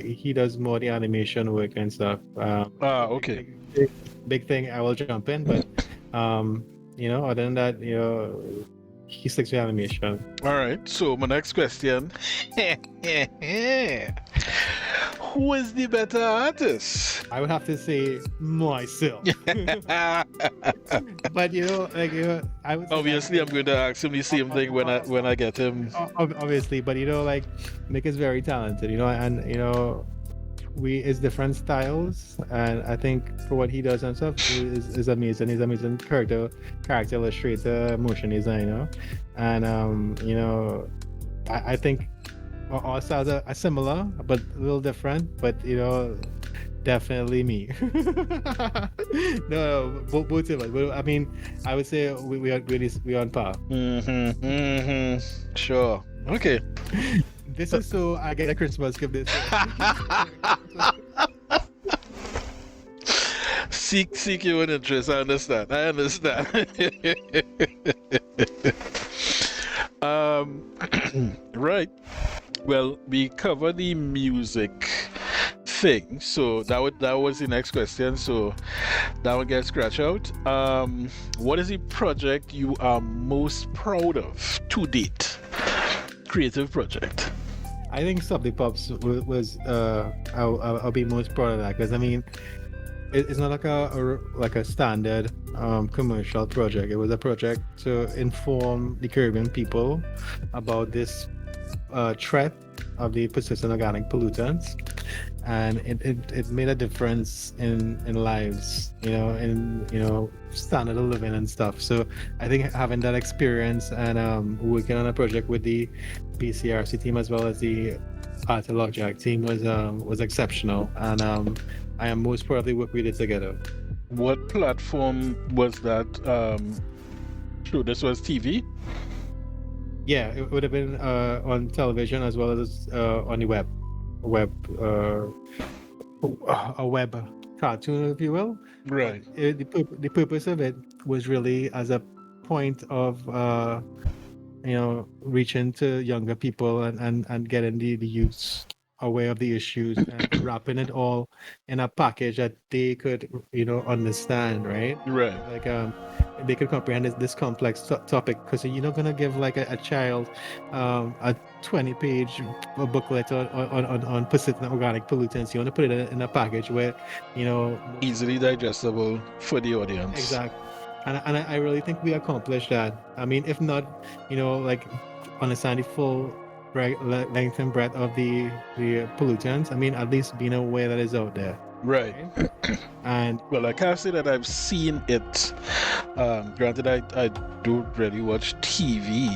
he does more the animation work and stuff. Okay. Big thing, I will jump in, but other than that, he sticks with animation. All right. So my next question: who is the better artist? I would have to say myself. But I would. Obviously, I'm going to ask him the same thing when I get him. Obviously, but Nick is very talented, and is different styles, and I think for what he does and stuff is amazing. He's amazing character illustrator, motion designer, and I think our styles are similar but a little different, but definitely me. No, both of us. Well, I mean, I would say we are on par. Sure. Okay. This is so I get a Christmas gift this year. Seek your own interest. I understand. Right. Well, we cover the music thing, so that was the next question. So that one gets scratched out. What is the project you are most proud of to date? Creative project. I think Subway Pops was I'll be most proud of that, because it's not like a standard commercial project. It was a project to inform the Caribbean people about this threat of the persistent organic pollutants, and it made a difference in lives, in standard of living and stuff. So I think having that experience and working on a project with the BCRC team as well as the Artilogjack team was exceptional, and I am most proud of the work we did together. What platform was that? So this was TV? Yeah, it would have been on television as well as on the web, a web cartoon, if you will. Right. The purpose of it was really as a point of reaching to younger people and getting the youths aware of the issues and wrapping it all in a package that they could understand, right? They could comprehend this complex topic, because you're not going to give a child a 20-page booklet on persistent organic pollutants. You want to put it in a package where easily digestible for the audience. Exactly. And I really think we accomplished that. If not understand the full length and breadth of the pollutants, at least being aware that it's out there. Right. And well, I can't say that I've seen it. Granted, I don't really watch TV.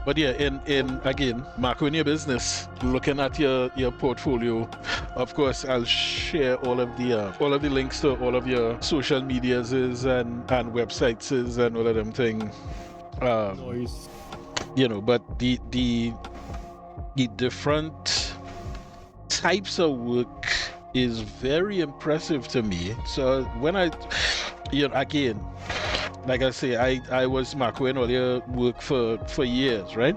But yeah, in again, marketing your business, looking at your portfolio. Of course, I'll share all of the links to all of your social medias and websites and all of them thing. Noise. But the different types of work is very impressive to me. So when again, like I say, I was marketing all your work for years, right?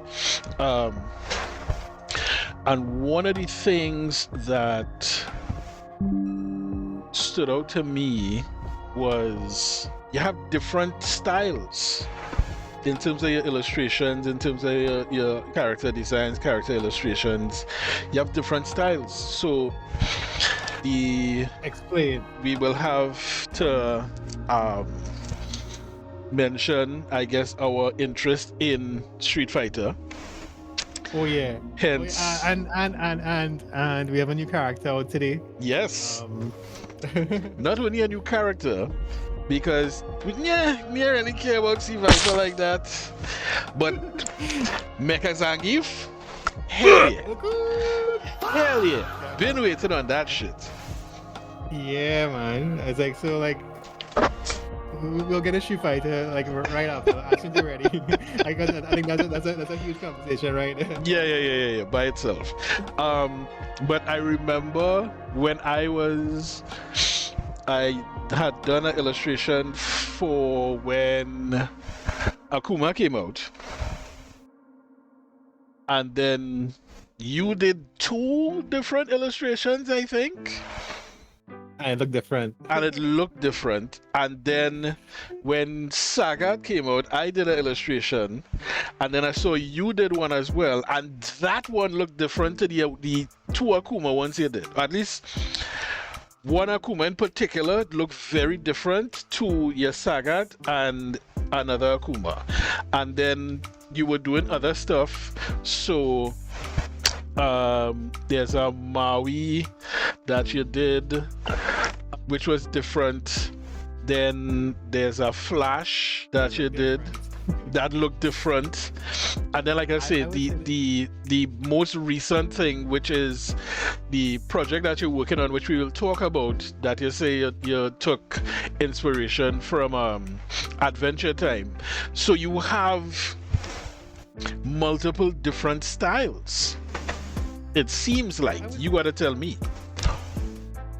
And one of the things that stood out to me was you have different styles in terms of your illustrations, in terms of your character designs, character illustrations. You have different styles. So Explain. we will have to mention, I guess, our interest in Street Fighter. Oh yeah. Hence, And we have a new character out today. yes, not only a new character, because me really care about Street Fighter like that, but Mecha Zangief, hell yeah, been waiting on that shit. Yeah, man. It's like so like. We'll get a Street Fighter like right after as soon as you're ready. I think that's a huge conversation, right? Yeah, by itself. But I remember when I had done an illustration for when Akuma came out, and then you did 2 different illustrations, I think. And it looked different. And then when Sagat came out, I did an illustration, and then I saw you did one as well, and that one looked different to the 2 Akuma ones you did. At least one Akuma in particular looked very different to your Sagat and another Akuma. And then you were doing other stuff, so there's a Maui that you did, which was different. Then there's a Flash that you did that looked different. And then, like I say, the most recent thing, which is the project that you're working on, which we will talk about, that you say you took inspiration from Adventure Time. So you have multiple different styles. It seems like. You gotta tell me.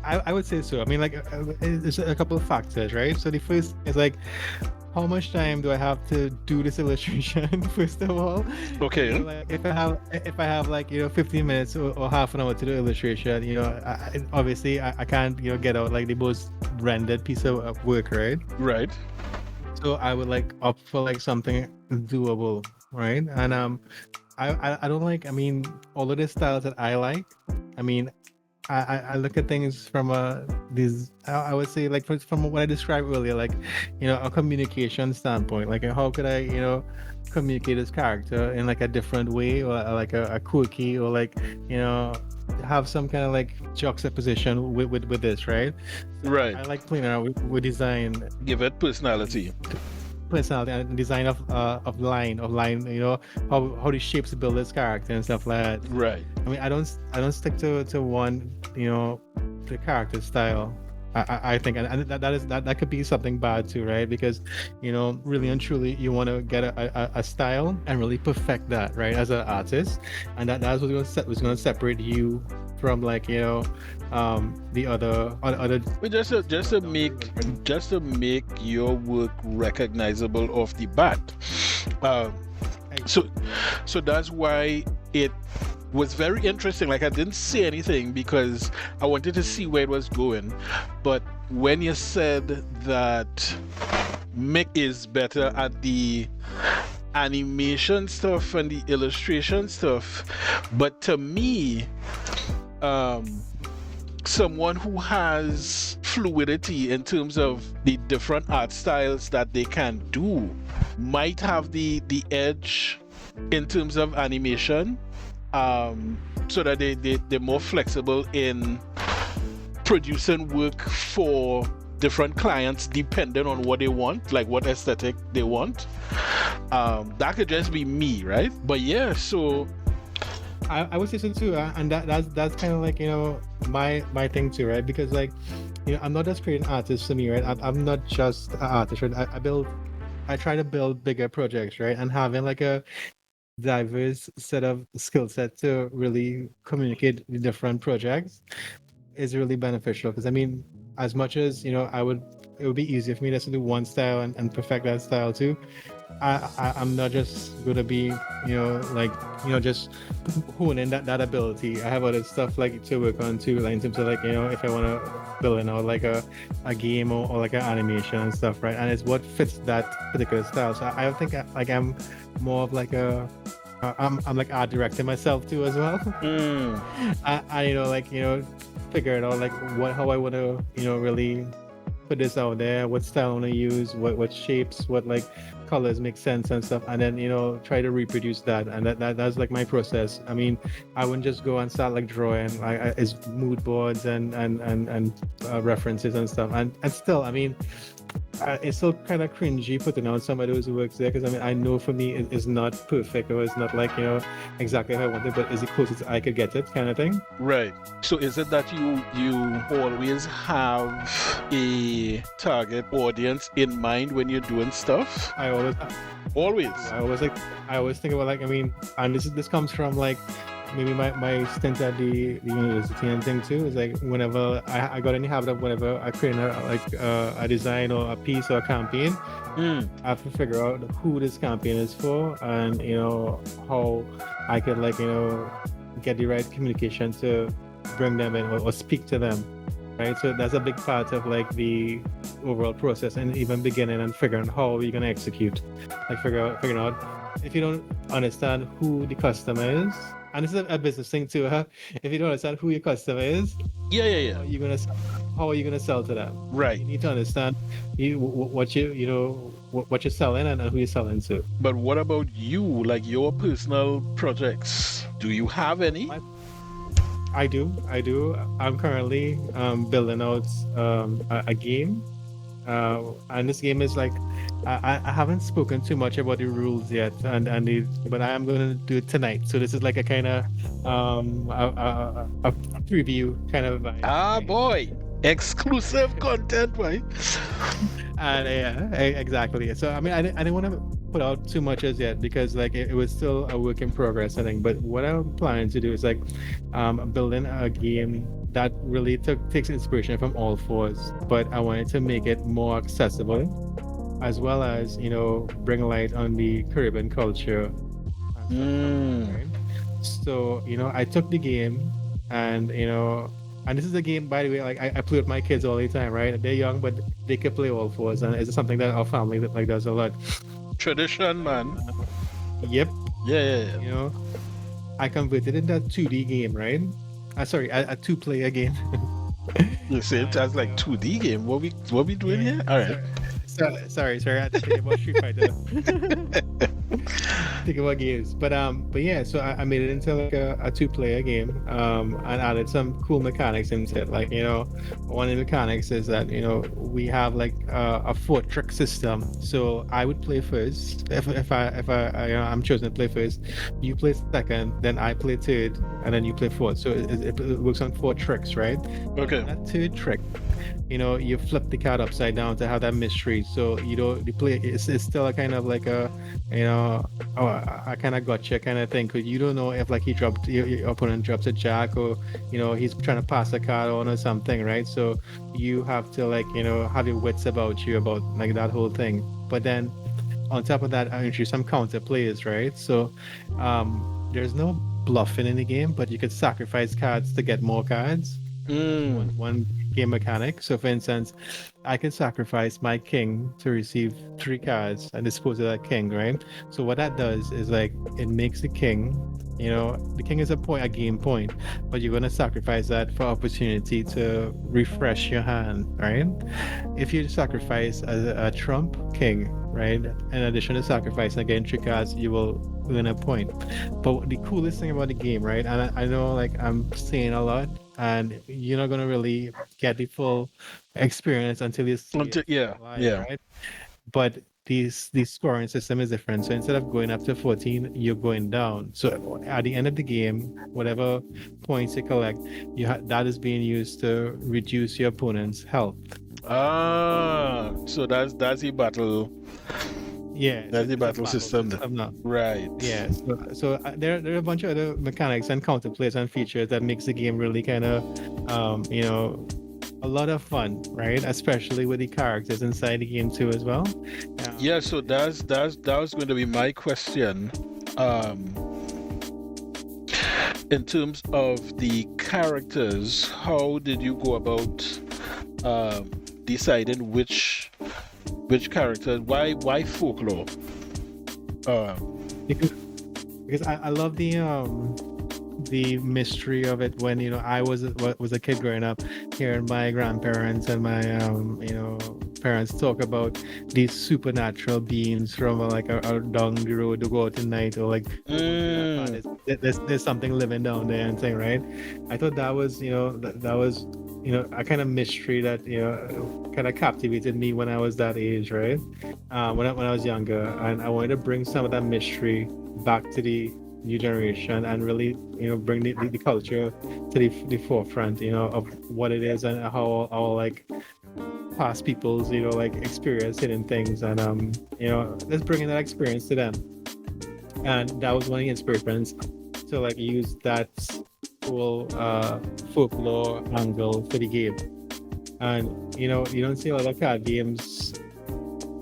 I would say so. I mean, like, there's a couple of factors, right? So the first is like, how much time do I have to do this illustration? First of all, okay. So, like, if I have like 15 minutes or half an hour to do illustration, obviously I can't get out like the most rendered piece of work, right? Right. So I would like opt for like something doable, right? And I don't like. I mean, all of the styles that I like. I mean, I look at things from I would say like from what I described earlier, like a communication standpoint. Like how could I communicate this character in like a different way, or like a quirky, or like have some kind of like juxtaposition with this, right? Right. I like playing around with design. Give it personality And design of line, how the shapes build this character and stuff like that. Right. I mean, I don't stick to one, the character style. I think, and that could be something bad too, right? Because really and truly, you want to get a style and really perfect that, right, as an artist, and that's what's going to separate you from like the other. But just to make your work recognizable off the bat. So that's why it was very interesting. Like, I didn't say anything because I wanted to see where it was going. But when you said that Mick is better at the animation stuff and the illustration stuff, but to me, someone who has fluidity in terms of the different art styles that they can do might have the edge in terms of animation, so that they're more flexible in producing work for different clients depending on what they want, like what aesthetic they want. That could just be me, right? But yeah, so I would say so too, and that's kind of like my thing too, right? Because like I'm not just creating artists for me, right? I'm not just an artist, right? I try to build bigger projects, right? And having like a diverse set of skill set to really communicate the different projects is really beneficial. Because I mean, as much as it would be easier for me just to do one style and perfect that style too. I'm not just gonna be like just honing that ability. I have other stuff like to work on too, like in terms of like if I want to build out like a game or like an animation and stuff, right? And it's what fits that particular style. So I think like I'm more of like I'm like art directing myself too as well. I like figure it out like how I want to really put this out there, what style I want to use, what shapes, what like colors make sense and stuff, and then try to reproduce that. And that's like my process. I mean, I wouldn't just go and start like drawing. It's mood boards and references and stuff, and still, I mean, it's still kind of cringy putting out some of those works there, because I mean I know for me it's not perfect, or it's not like exactly how I want it, but is it close as I could get it, kind of thing. right. So is it that you always have a target audience in mind when you're doing stuff? I always Always. I always think about like, I mean, and this comes from like maybe my stint at the university and thing too. Is like whenever I got any habit of whenever I create a design or a piece or a campaign, I have to figure out who this campaign is for, and how I could like get the right communication to bring them in, or speak to them, right? So that's a big part of like the overall process, and even beginning and figuring how you're gonna execute, like figuring out if you don't understand who the customer is. And this is a business thing too, huh? If you don't understand who your customer is, Yeah. how are you gonna sell to them? Right. You need to understand what you're selling and who you're selling to. But what about you? Like your personal projects? Do you have any? I do. I'm currently building out a game, and this game is like I haven't spoken too much about the rules yet, but I am going to do it tonight. So this is like a kind of a preview kind of vibe. Ah, boy, exclusive content, right? And yeah, exactly. So I mean, I didn't want to put out too much as yet, because like it was still a work in progress, I think. But what I'm planning to do is like building a game that really takes inspiration from all fours, but I wanted to make it more accessible, as well as bring light on the Caribbean culture and stuff, right? So I took the game, and and this is a game, by the way, like I play with my kids all the time, right? They're young, but they can play all fours, and it's something that our family like does a lot. Tradition, man. Yep. Yeah. I converted it into a 2D game, right? Sorry, a two-player game. You see it as like 2D game. What we doing here? All right. Sorry. I had to think about Street Fighter. Think about games, but yeah. So I made it into like a two-player game, and added some cool mechanics into it. Like one of the mechanics is that we have like a four trick system. So I would play first. If I'm chosen to play first, you play second, then I play third, and then you play fourth. So it works on four tricks, right? Okay. That third trick, you flip the card upside down to have that mystery. So the play it's still a kind of like a I kind of gotcha kind of thing, because you don't know if like your opponent drops a jack, or he's trying to pass a card on or something, right? So you have to like have your wits about you about like that whole thing. But then on top of that, I introduce some counter players, right? So there's no bluffing in the game, but you could sacrifice cards to get more cards. One game mechanic. So for instance, I can sacrifice my king to receive 3 cards and dispose of that king, right? So what that does is like it makes the king, the king is a game point, but you're gonna sacrifice that for opportunity to refresh your hand, right? If you sacrifice a trump king, right, in addition to sacrificing again 3 cards, you will earn a point. But the coolest thing about the game, right, and I know like I'm saying a lot, and you're not gonna really get the full experience until you see it live, right? But the scoring system is different. So instead of going up to 14, you're going down. So at the end of the game, whatever points you collect, that is being used to reduce your opponent's health. So that's the battle. Yeah, That's the battle system. now. Right. Yeah. So there are a bunch of other mechanics and counterplays and features that makes the game really kind of, a lot of fun, right? Especially with the characters inside the game too, as well. Yeah. So that was going to be my question. In terms of the characters, how did you go about deciding which characters? Why folklore? Because I love the mystery of it. When I was a kid growing up, hearing my grandparents and my parents talk about these supernatural beings from down the road to go out at night, or there's something living down there and thing, right? I thought that was that was a kind of mystery that kind of captivated me when I was that age, right? When I was younger, and I wanted to bring some of that mystery back to the new generation and really bring the culture to the forefront of what it is and how our past people's experience hidden things, and let's bring in that experience to them. And that was one of the inspirations to use that whole folklore angle for the game. And you don't see a lot of card games,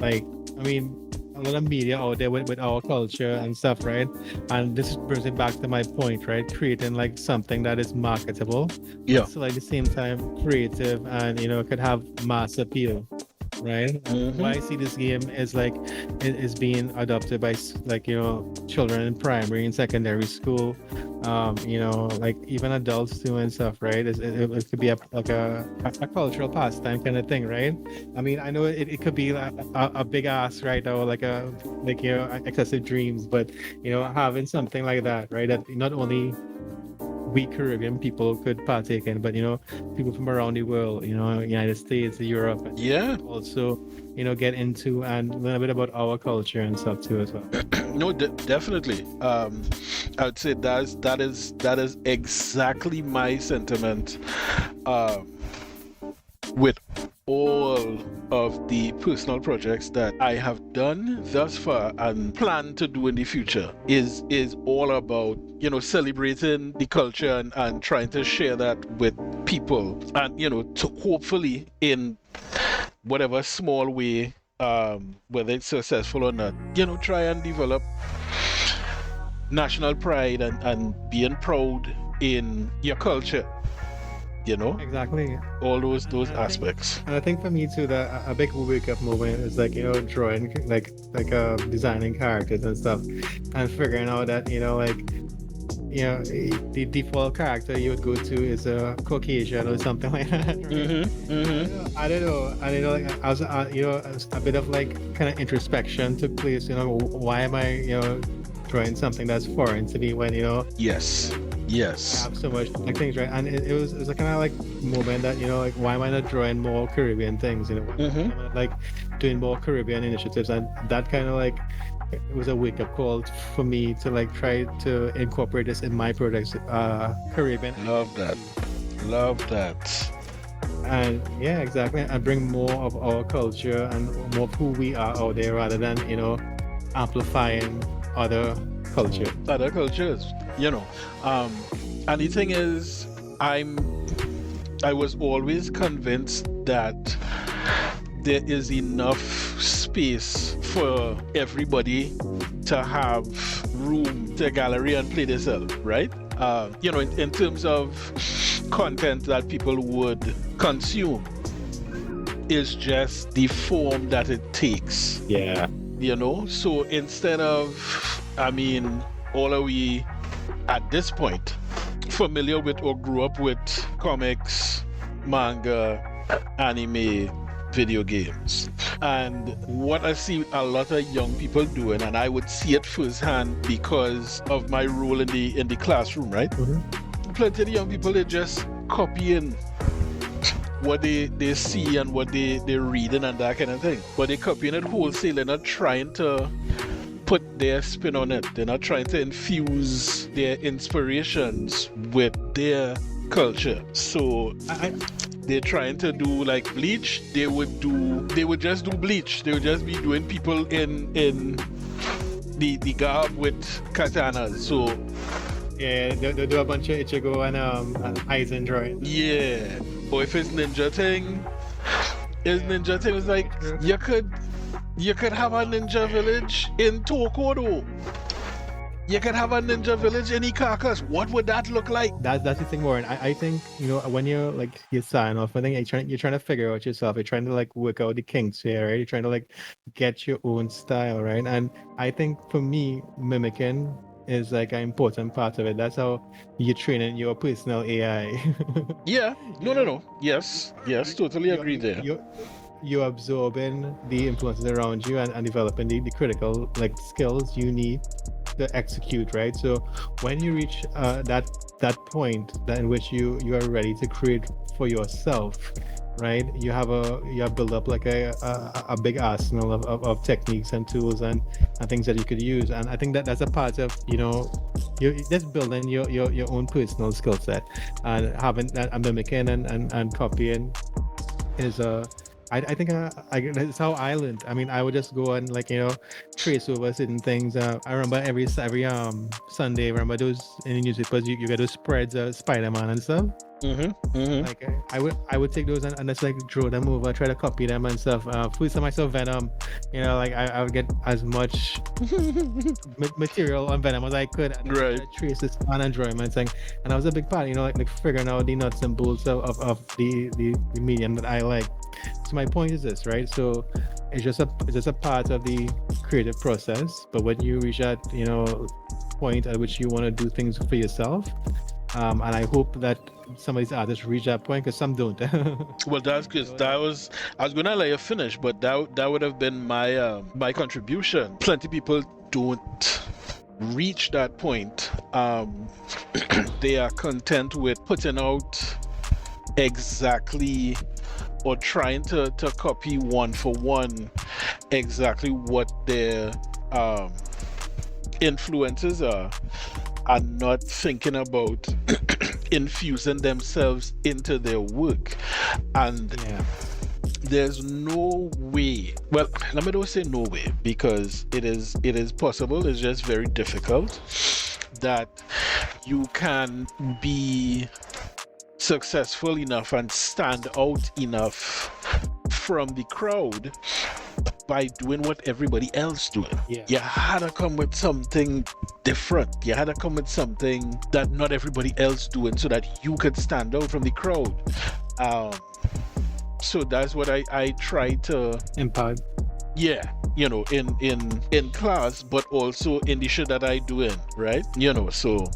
a lot of media out there with our culture and stuff, right? And this brings it back to my point, right? Creating something that is marketable, so at the same time creative, and could have mass appeal, right? Why I see this game is being adopted by children in primary and secondary school, even adults too and stuff, right? It could be a cultural pastime kind of thing, right? I mean, I know it could be a big ass, right, or excessive dreams, but having something like that, right, that not only we Caribbean people could partake in, but people from around the world, United States, Europe, and also get into and learn a bit about our culture and stuff too as well. No, definitely. I would say that is exactly my sentiment with all of the personal projects that I have done thus far and plan to do in the future is all about celebrating the culture and trying to share that with people, and to hopefully in whatever small way, whether it's successful or not, try and develop national pride and being proud in your culture. Exactly. All those aspects. And I think for me too, that a big wake up moment is drawing, designing characters and stuff, and figuring out that the default character you would go to is a Caucasian or something like that. Right? I don't know. I was a bit of kind of introspection took place. Why am I drawing something that's foreign to me when Yes. I have so much things, right? And it was a kind of moment that why am I not drawing more Caribbean things? Why am I not doing more Caribbean initiatives? And that kind of it was a wake up call for me to try to incorporate this in my projects, Caribbean. Love that. And yeah, exactly, and bring more of our culture and more of who we are out there, rather than amplifying other cultures. And the thing is, I was always convinced that there is enough space for everybody to have room to gallery and play themselves, right? In terms of content that people would consume, is just the form that it takes. Yeah. So instead of, all are we at this point familiar with or grew up with comics, manga, anime, video games. And what I see a lot of young people doing, and I would see it firsthand because of my role in the classroom, right? Plenty of young people, they just copying what they see and what they're reading and that kind of thing. But they're copying it wholesale. They're not trying to put their spin on it. They're not trying to infuse their inspirations with their culture. So they're trying to do like Bleach. They would just do Bleach. They would just be doing people in the garb with katanas. So yeah, they do a bunch of Ichigo and Aizen drawing. yeah. Or if it's Ninja thing, it's like you could have a ninja village in Tokodo. You could have a ninja village in Ikakas. What would that look like? That's the thing, Warren. I think, you know, when you're like you sign off, I think you're trying to figure out yourself. You're trying to like work out the kinks here, right? You're trying to like get your own style, right? And I think for me, mimicking is like an important part of it. That's how you're training your personal AI. Yeah. No. Yes. Totally agree there. You're absorbing the influences around you and developing the critical like skills you need to execute, right? So when you reach that point in which you are ready to create for yourself, right? You have built up like a big arsenal of techniques and tools and things that you could use. And I think that's a part of, you know, you're just building your own personal skill set, and having that mimicking and copying is I think that's how I learned. I mean, I would just go and like, you know, trace over certain things. I remember every Sunday, remember those in the newspapers, you get those spreads of Spider-Man and stuff. Like I would take those and just like draw them over, try to copy them and stuff. Put some myself Venom, you know, like I would get as much material on Venom as I could, and right. Trace this and draw him and thing. And that was a big part, you know, like figuring out the nuts and bolts of the medium that I like. So my point is this, right? So it's just a part of the creative process. But when you reach that, you know, point at which you want to do things for yourself, and I hope that some of these artists reach that point, because some don't. Well, that's because I was gonna let you finish, but that would have been my contribution. Plenty of people don't reach that point. They are content with putting out exactly, or trying to copy one for one exactly what their influences are, and not thinking about infusing themselves into their work. And there's no way, well, let me don't say no way, because it is possible, it's just very difficult, that you can be successful enough and stand out enough from the crowd by doing what everybody else doing. You had to come with something different. You had to come with something that not everybody else doing, so that you could stand out from the crowd. So that's what I try to impart. Yeah, you know, in class, but also in the shit that I doing, right? You know, so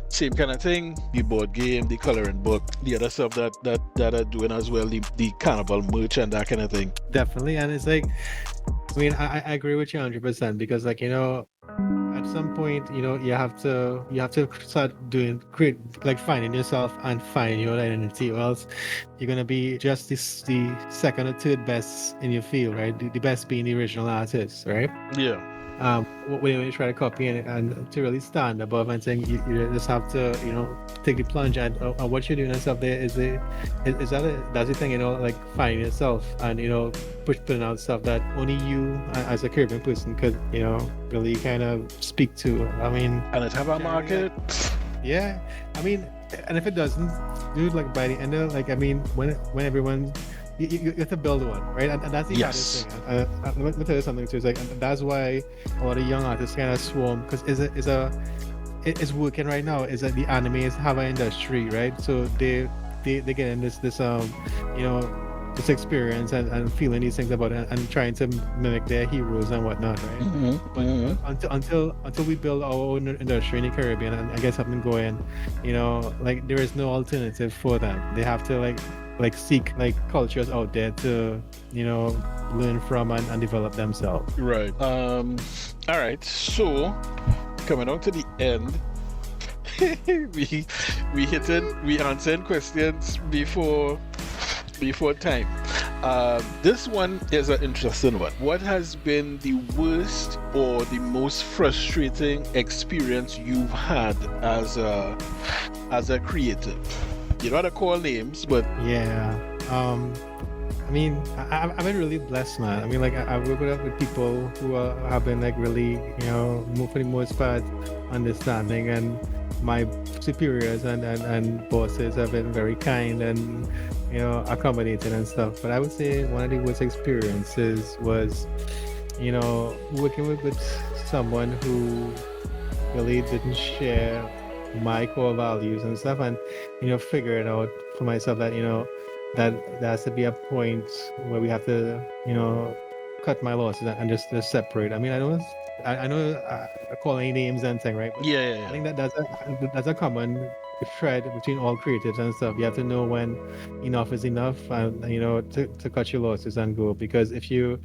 same kind of thing. The board game, the coloring book, the other stuff that are doing as well, the carnival merch and that kind of thing. Definitely. And it's like, I mean, I agree with you 100%, because like, you know, at some point, you know, you have to start finding yourself and finding your identity, or else you're gonna be just the second or third best in your field, right? The best being the original artist, right? Yeah. When you try to copy and to really stand above and saying, you just have to, you know, take the plunge, and what you're doing and stuff there that's the thing, you know, like finding yourself and, you know, putting out stuff that only you as a Caribbean person could, you know, really kind of speak to. I mean, and it have a market. Yeah, I mean, and if it doesn't, dude, like by the end of, like, I mean, when everyone, you have to build one, right? And that's the hardest thing. Let me tell you something too. It's like, and that's why a lot of young artists kind of swarm, because it's working right now. Is that the animes have an industry, right? So they get in this you know, this experience and feeling these things about it, and trying to mimic their heroes and whatnot, right? But until we build our own industry in the Caribbean and get something going, you know, like there is no alternative for that. They have to like seek like cultures out there to, you know, learn from and develop themselves. Right. All right. So coming on to the end, we answering questions before before time. This one is an interesting one. What has been the worst or the most frustrating experience you've had as a creative? You don't have to call names, but Yeah. I mean, I've been really blessed, man. I mean, like, I work with people who have been, like, really, for the most part, understanding, and my superiors and bosses have been very kind and, accommodating and stuff. But I would say one of the worst experiences was, working with someone who really didn't share my core values and stuff, and figuring out for myself that that there has to be a point where we have to cut my losses and just separate. I mean, I know I call any names and thing, right? But yeah. I think that's a common thread between all creatives and stuff. You have to know when enough is enough, and to cut your losses and go. Because if you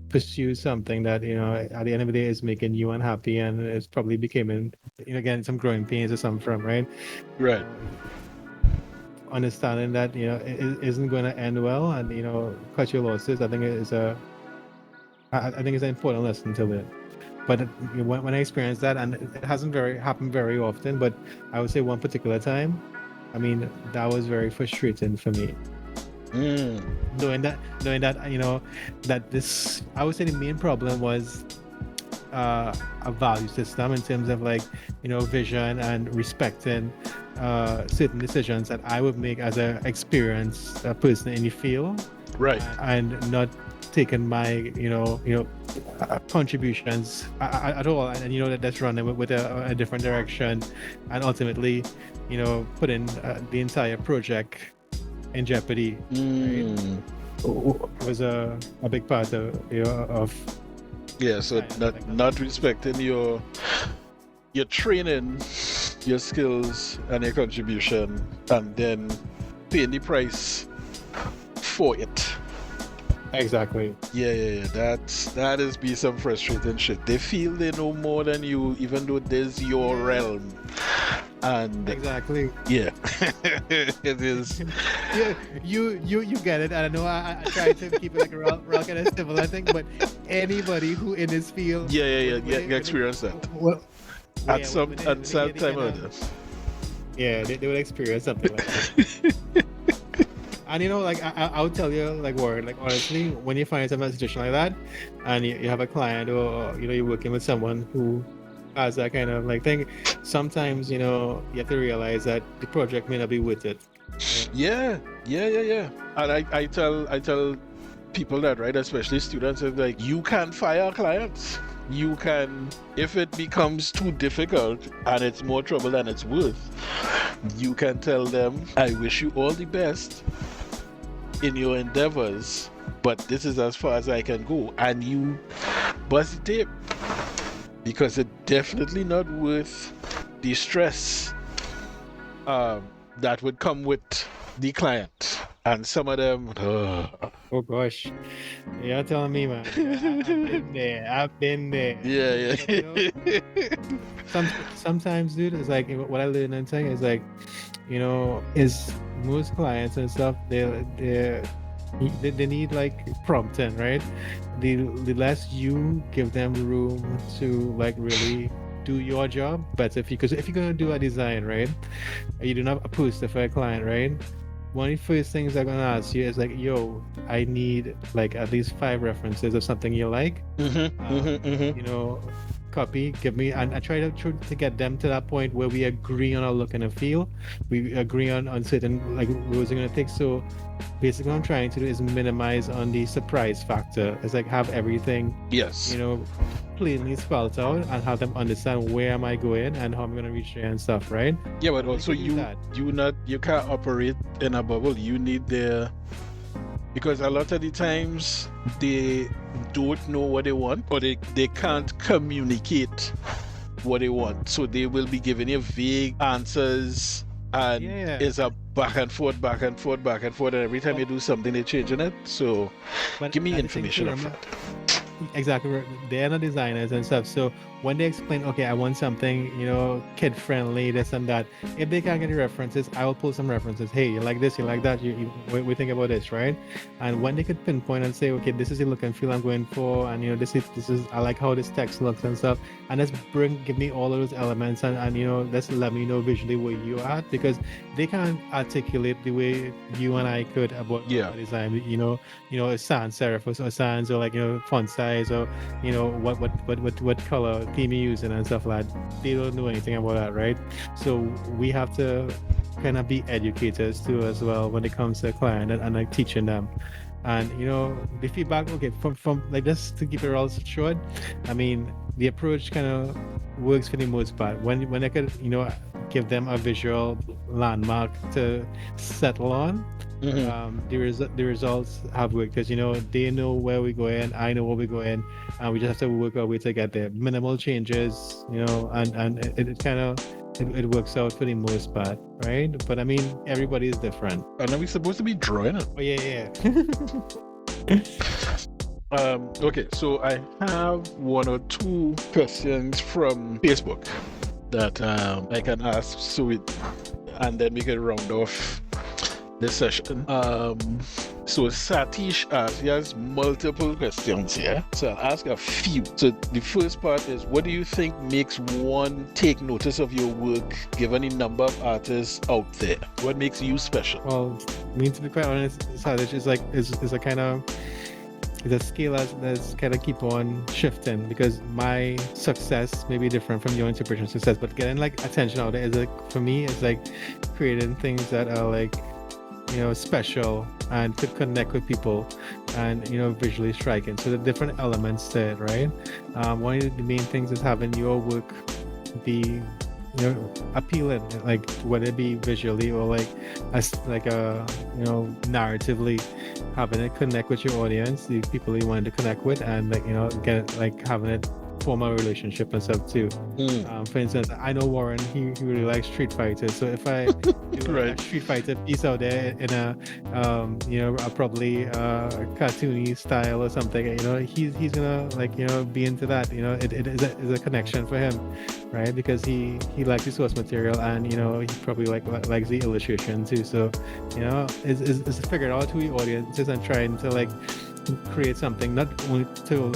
pursue something that at the end of the day is making you unhappy, and it's probably becoming again some growing pains or something from, right? Right. Understanding that it isn't going to end well, and cut your losses. I think I think it's an important lesson to learn. But when I experienced that, and it hasn't happened very often, but I would say one particular time, I mean, that was very frustrating for me. Knowing that that this, I would say the main problem was a value system in terms of, like, vision and respecting certain decisions that I would make as an experienced person in the field, Right. and not taking my contributions at all, and that's running with a different direction, and ultimately putting the entire project in jeopardy. Right? It was a big part of Yeah, so not respecting your training, your skills, and your contribution, and then paying the price for it. Exactly. Yeah. That is be some frustrating shit. They feel they know more than you, even though there's your realm. And exactly. Yeah, it is. Yeah, you get it. I know I try to keep it like a real kind of civil, I think, but anybody who in this field, Yeah, experience that at some time or other. Yeah, they would experience something like that. And like I'll tell you, like, word, like, honestly, when you find yourself in a situation like that, and you have a client, or you're working with someone who has that kind of, like, thing, sometimes you have to realize that the project may not be worth it. Yeah. And I tell people that, right, especially students, is like, you can fire clients. You can, if it becomes too difficult and it's more trouble than it's worth, you can tell them, I wish you all the best in your endeavors, but this is as far as I can go, and you bust the tape, because it's definitely not worth the stress that would come with the client. And some of them, oh gosh, you're telling me, man. I've been there. Yeah. Sometimes, dude, it's like what I learned and saying is, like, is most clients and stuff, they need, like, prompting, right? The less you give them room to, like, really do your job better, because if you're gonna do a design, right, you do not a poster for a client, right, one of the first things they're gonna ask you is, like, yo, I need, like, at least 5 references of something you like. Copy, give me, and I try to get them to that point where we agree on our look and a feel. We agree on certain, like, roads we're gonna take. So basically what I'm trying to do is minimize on the surprise factor. It's like, have everything plainly spelled out, and have them understand where am I going and how I'm gonna reach there and stuff, right? Yeah, but also you can't operate in a bubble. You need because a lot of the times they don't know what they want, or they can't communicate what they want, so they will be giving you vague answers, and it's a back and forth, and every time you do something they're changing it. So give me information of that. exactly. They're not designers and stuff. So when they explain, okay, I want something, kid friendly, this and that. If they can't get the references, I will pull some references. Hey, you like this, you like that. We think about this, right? And when they could pinpoint and say, okay, this is the look and feel I'm going for, and this is I like how this text looks and stuff. And let's give me all of those elements, and let's let me know visually where you're at, because they can't articulate the way you and I could about design. A sans serif or sans, or font size, or what color theme you're using and stuff like that. They don't know anything about that, right? So we have to kind of be educators too as well when it comes to a client, and like teaching them. And the feedback, okay, from like, just to keep it all short, I mean, the approach kind of works for the most part. When I could give them a visual landmark to settle on, the results have worked, because they know where we're going, I know where we're going, and we just have to work our way to get there. Minimal changes, and it kind of it works out for the most part, right? But I mean, everybody is different. And are we supposed to be drawing it? Oh yeah. Okay, so I have one or two questions from Facebook that I can ask, and then we can round off this session. So Satish asks, he has multiple questions here, so I'll ask a few. So the first part is, what do you think makes one take notice of your work given the number of artists out there? What makes you special? Well, I mean, to be quite honest, Satish is like is a kind of the scale that's kind of keep on shifting, because my success may be different from your interpretation of success, but getting like attention out there is like, for me, it's like creating things that are like special and could connect with people, and visually striking. So the different elements to it, right? One of the main things is having your work be appealing, like whether it be visually or like narratively, having it connect with your audience, the people you want to connect with, and having it form a relationship and stuff too. For instance, I know Warren, he really likes Street Fighter, so if I do a Street Fighter piece out there in a probably a cartoony style or something, he's gonna be into that. It is a connection for him, right? Because he likes the source material, and he probably likes the illustration too. So it's figuring out who your audience is and trying to create something, not only to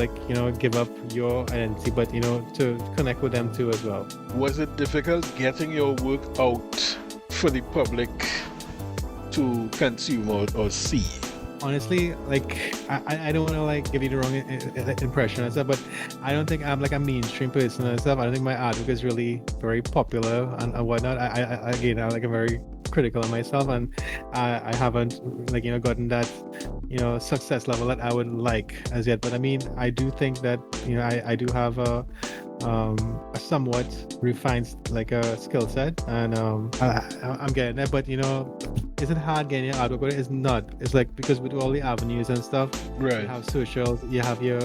give up your identity, but to connect with them too as well. Was it difficult getting your work out for the public to consume or see? Honestly, I don't want to give you the wrong impression and stuff, but I don't think I'm like a mainstream person and stuff. I don't think my artwork is really very popular and whatnot. I'm very critical of myself, and I haven't gotten that success level that I would like as yet. But I mean, I do think that I do have a somewhat refined a skill set, and I'm getting there. But is it hard getting your artwork? But it's not. It's because with all the avenues and stuff, right? You have socials, you have your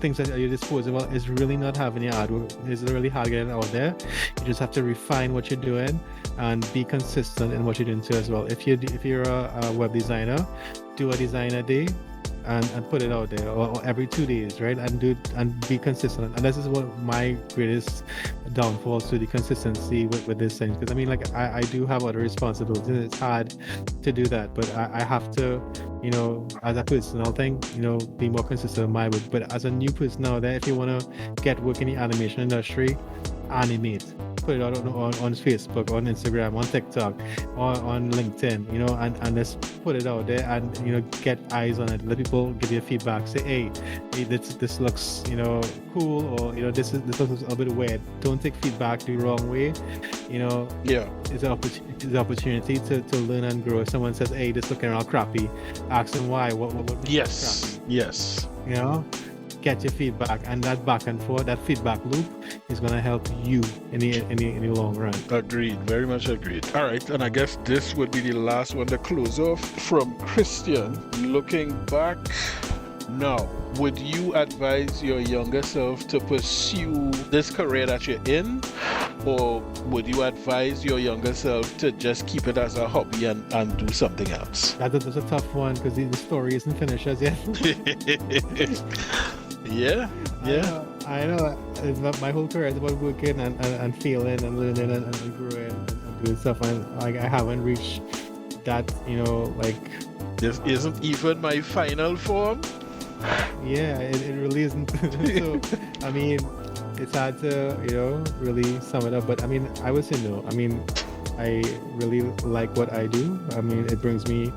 things that are at your disposal. It's really not having your artwork. It's really hard getting out there. You just have to refine what you're doing and be consistent in what you're doing too as well. If you're a web designer, do a designer day and put it out there, or every 2 days, right? And be consistent. And this is what my greatest downfall to the consistency with this thing. Because I mean, I do have other responsibilities. It's hard to do that, but I have to, as a personal thing, be more consistent in my work. But as a new person out there, if you want to get work in the animation industry, animate. Put it out on Facebook, on Instagram, on TikTok, or on LinkedIn, and just put it out there, and get eyes on it. Let people give you feedback. Say, hey, this looks cool, or this looks a little bit weird. Don't take feedback the wrong way. It's an opportunity to learn and grow. If someone says, hey, this looking all crappy, ask them why. What Yes. Crappy? Yes. Get your feedback, and that back and forth, that feedback loop is going to help you in the long run. Agreed, very much agreed. All right, and I guess this would be the last one to close off from Christian. Looking back now, would you advise your younger self to pursue this career that you're in, or would you advise your younger self to just keep it as a hobby and do something else? That's a tough one because the story isn't finished as yet. Yeah, yeah. I know. My whole career is about working and failing and learning and growing and doing stuff. And like I haven't reached that, like. This isn't even my final form. Yeah, it really isn't. So, I mean, it's hard to, really sum it up. But I mean, I would say no. I mean, I really like what I do. I mean, it brings me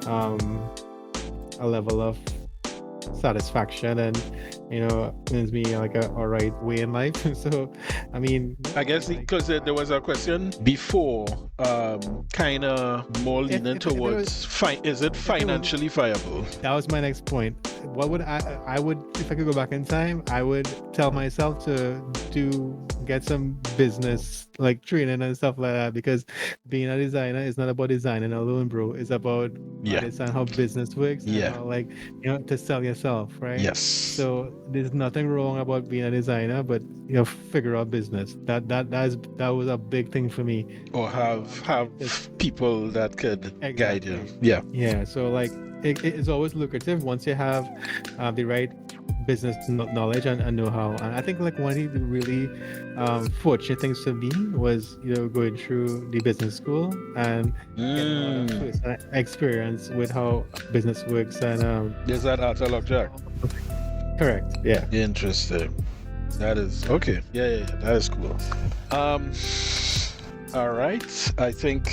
a level of satisfaction and brings me like a alright way in life. So I mean, I guess because there was a question before, kind of more leaning towards is it financially viable? That was my next point. What would I would, if I could go back in time, I would tell myself to get some business like training and stuff like that, because being a designer is not about designing alone, bro. It's about understanding how business works and how, like, to sell yourself, right? Yes. So there's nothing wrong about being a designer, but figure out business. That was a big thing for me. Or have people that could guide you. Yeah. Yeah. So like it's always lucrative once you have the right business knowledge and know-how. And I think like one of the really fortunate things for me was going through the business school and getting a lot of personal experience with how business works. And is that Arthur Lockjack? Correct. Yeah. Interesting. That is okay. Yeah. That is cool. All right. I think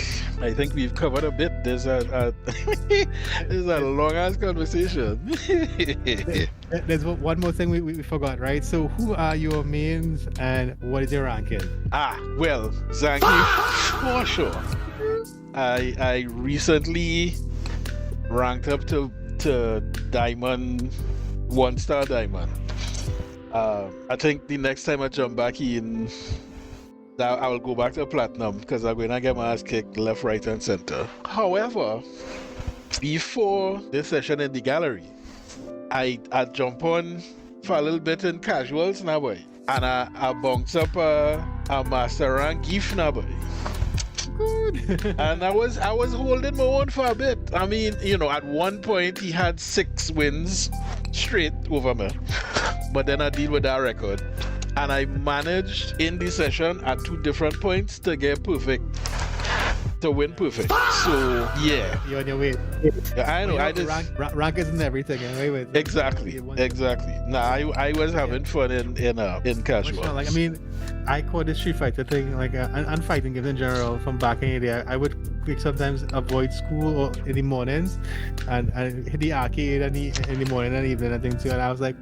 we've covered a bit. There's a long ass conversation. There's one more thing we forgot, right? So who are your mains and what is your ranking? Well, Zanky, for sure. I recently ranked up to Diamond, 1-star Diamond. I think the next time I jump back in, I will go back to platinum because I'm going to get my ass kicked left, right, and center. However, before this session in the gallery, I jump on for a little bit in casuals now, boy, and I bounce up a master rank gift now, boy. Good. And I was holding my own for a bit. I mean, at one point he had 6 wins straight over me, but then I deal with that record. And I managed in the session at 2 different points to get perfect, to win perfect. So yeah, you're on your way. I know. I just rank isn't everything. Anyway, exactly. Nah, I was having fun in casual. Like I mean, I call this Street Fighter thing like and fighting games in general from back in the day. I would sometimes avoid school or in the mornings and hit the arcade in the morning and evening and things too. And I was like,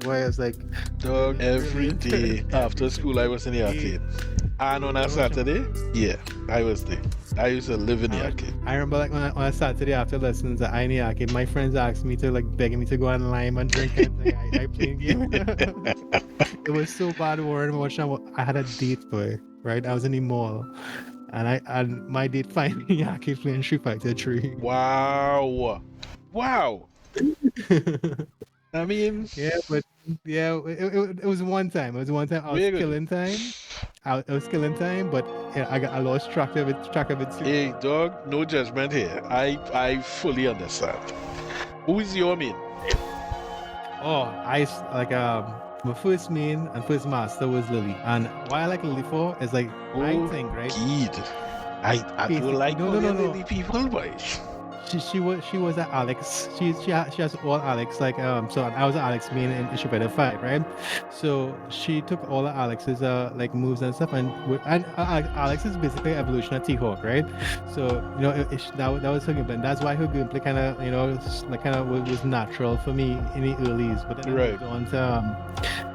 boy, I was like, dog, every day after school I was in the arcade. And on a Saturday, I was there. I used to live in the arcade. I remember like on a Saturday after lessons I in the arcade, my friends asked me to like begging me to go on lime and drink and I played game. It was so bad. Warren, I had a date, boy. Right, I was in the mall. And my date find me arcade playing Street Fighter 3. Wow. I mean, it was one time. I was killing time. I was killing time, but I lost track of it too. Hey, dog, no judgment here. I fully understand. Who is your main? My first main and first master was Lily. And why I like Lily for is like, I think, right? I don't like Lily people, boy. She was an Alex. She has all Alex so I was an Alex main in Street Fighter 5, right? So she took all of Alex's like moves and stuff, and Alex is basically an evolution of T-Hawk, right? So that was her gameplay. That's why her gameplay kind of was natural for me in the earlys. But then I moved on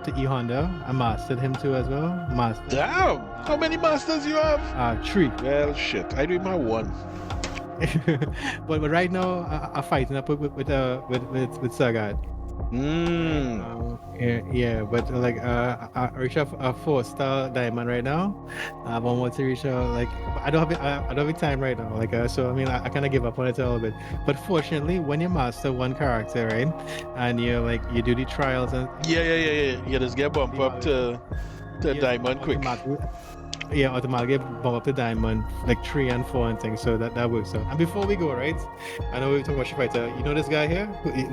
to E Honda. I mastered him too as well. Damn! How many masters you have? 3. Well, shit. I do my 1. but right now I'm fighting up with Sagat. But like I reach a 4-star Diamond right now. I want to reach like I don't have time right now. Like so I mean I kind of give up on it a little bit. But fortunately, when you master one character, right, and you do the trials and you just get bumped up to to diamond quick. Automatically bump up to diamond like 3 and 4 and things. So that works out. And before we go, right? I know we talking about Street Fighter. You know this guy here?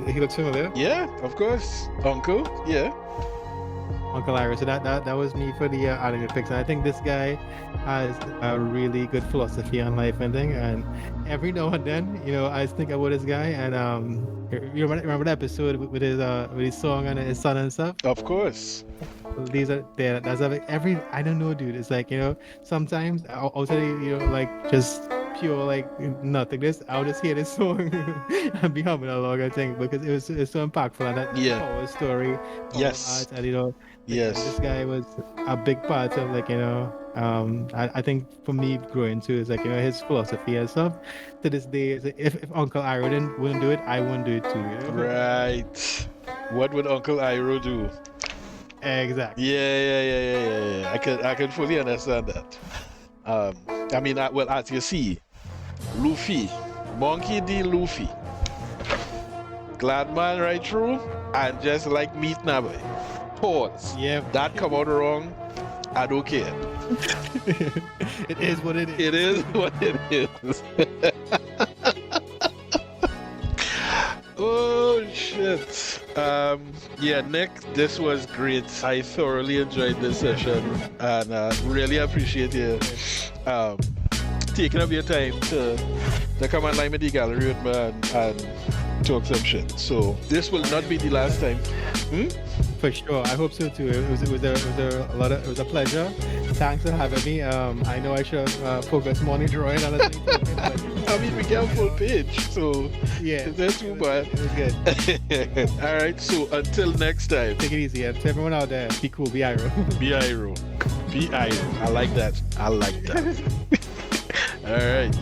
He looks familiar. Yeah, of course. Uncle, yeah. Uncle Iroh. So that was me for the anime picks. And I think this guy has a really good philosophy on life and thing. And every now and then, I think about this guy. And you remember the episode with his song and his son and stuff? Of course. These are there. That's every. I don't know, dude. It's like sometimes I'll tell you, like just pure like nothingness. I'll just hear this song and be humming along. I think because it's so impactful and that power story. Yes. Art, and yes. This guy was a big part of like I think for me growing too is like his philosophy and stuff. To this day, if Uncle Iroh wouldn't do it, I wouldn't do it too. Right. What would Uncle Iroh do? Exactly. Yeah. I can fully understand that. I mean, well, as you see, Luffy, Monkey D. Luffy, glad man right through, and just like meat nabby. Pause. Yeah. That come out wrong. I don't care. It is what it is. It is what it is. Oh shit. Yeah, Nick, this was great. I thoroughly enjoyed this session and really appreciate you taking up your time to come online with the gallery with me and talk some shit. So this will not be the last time. For sure, I hope so too. It was a pleasure. Thanks for having me. I know I should focus more on drawing and other things. I mean, we get a full page, so yeah, that's too bad. It was good. All right, so until next time. Take it easy, and to everyone out there, be cool, be Iroh. Be Iroh. Be Iroh. I like that. All right.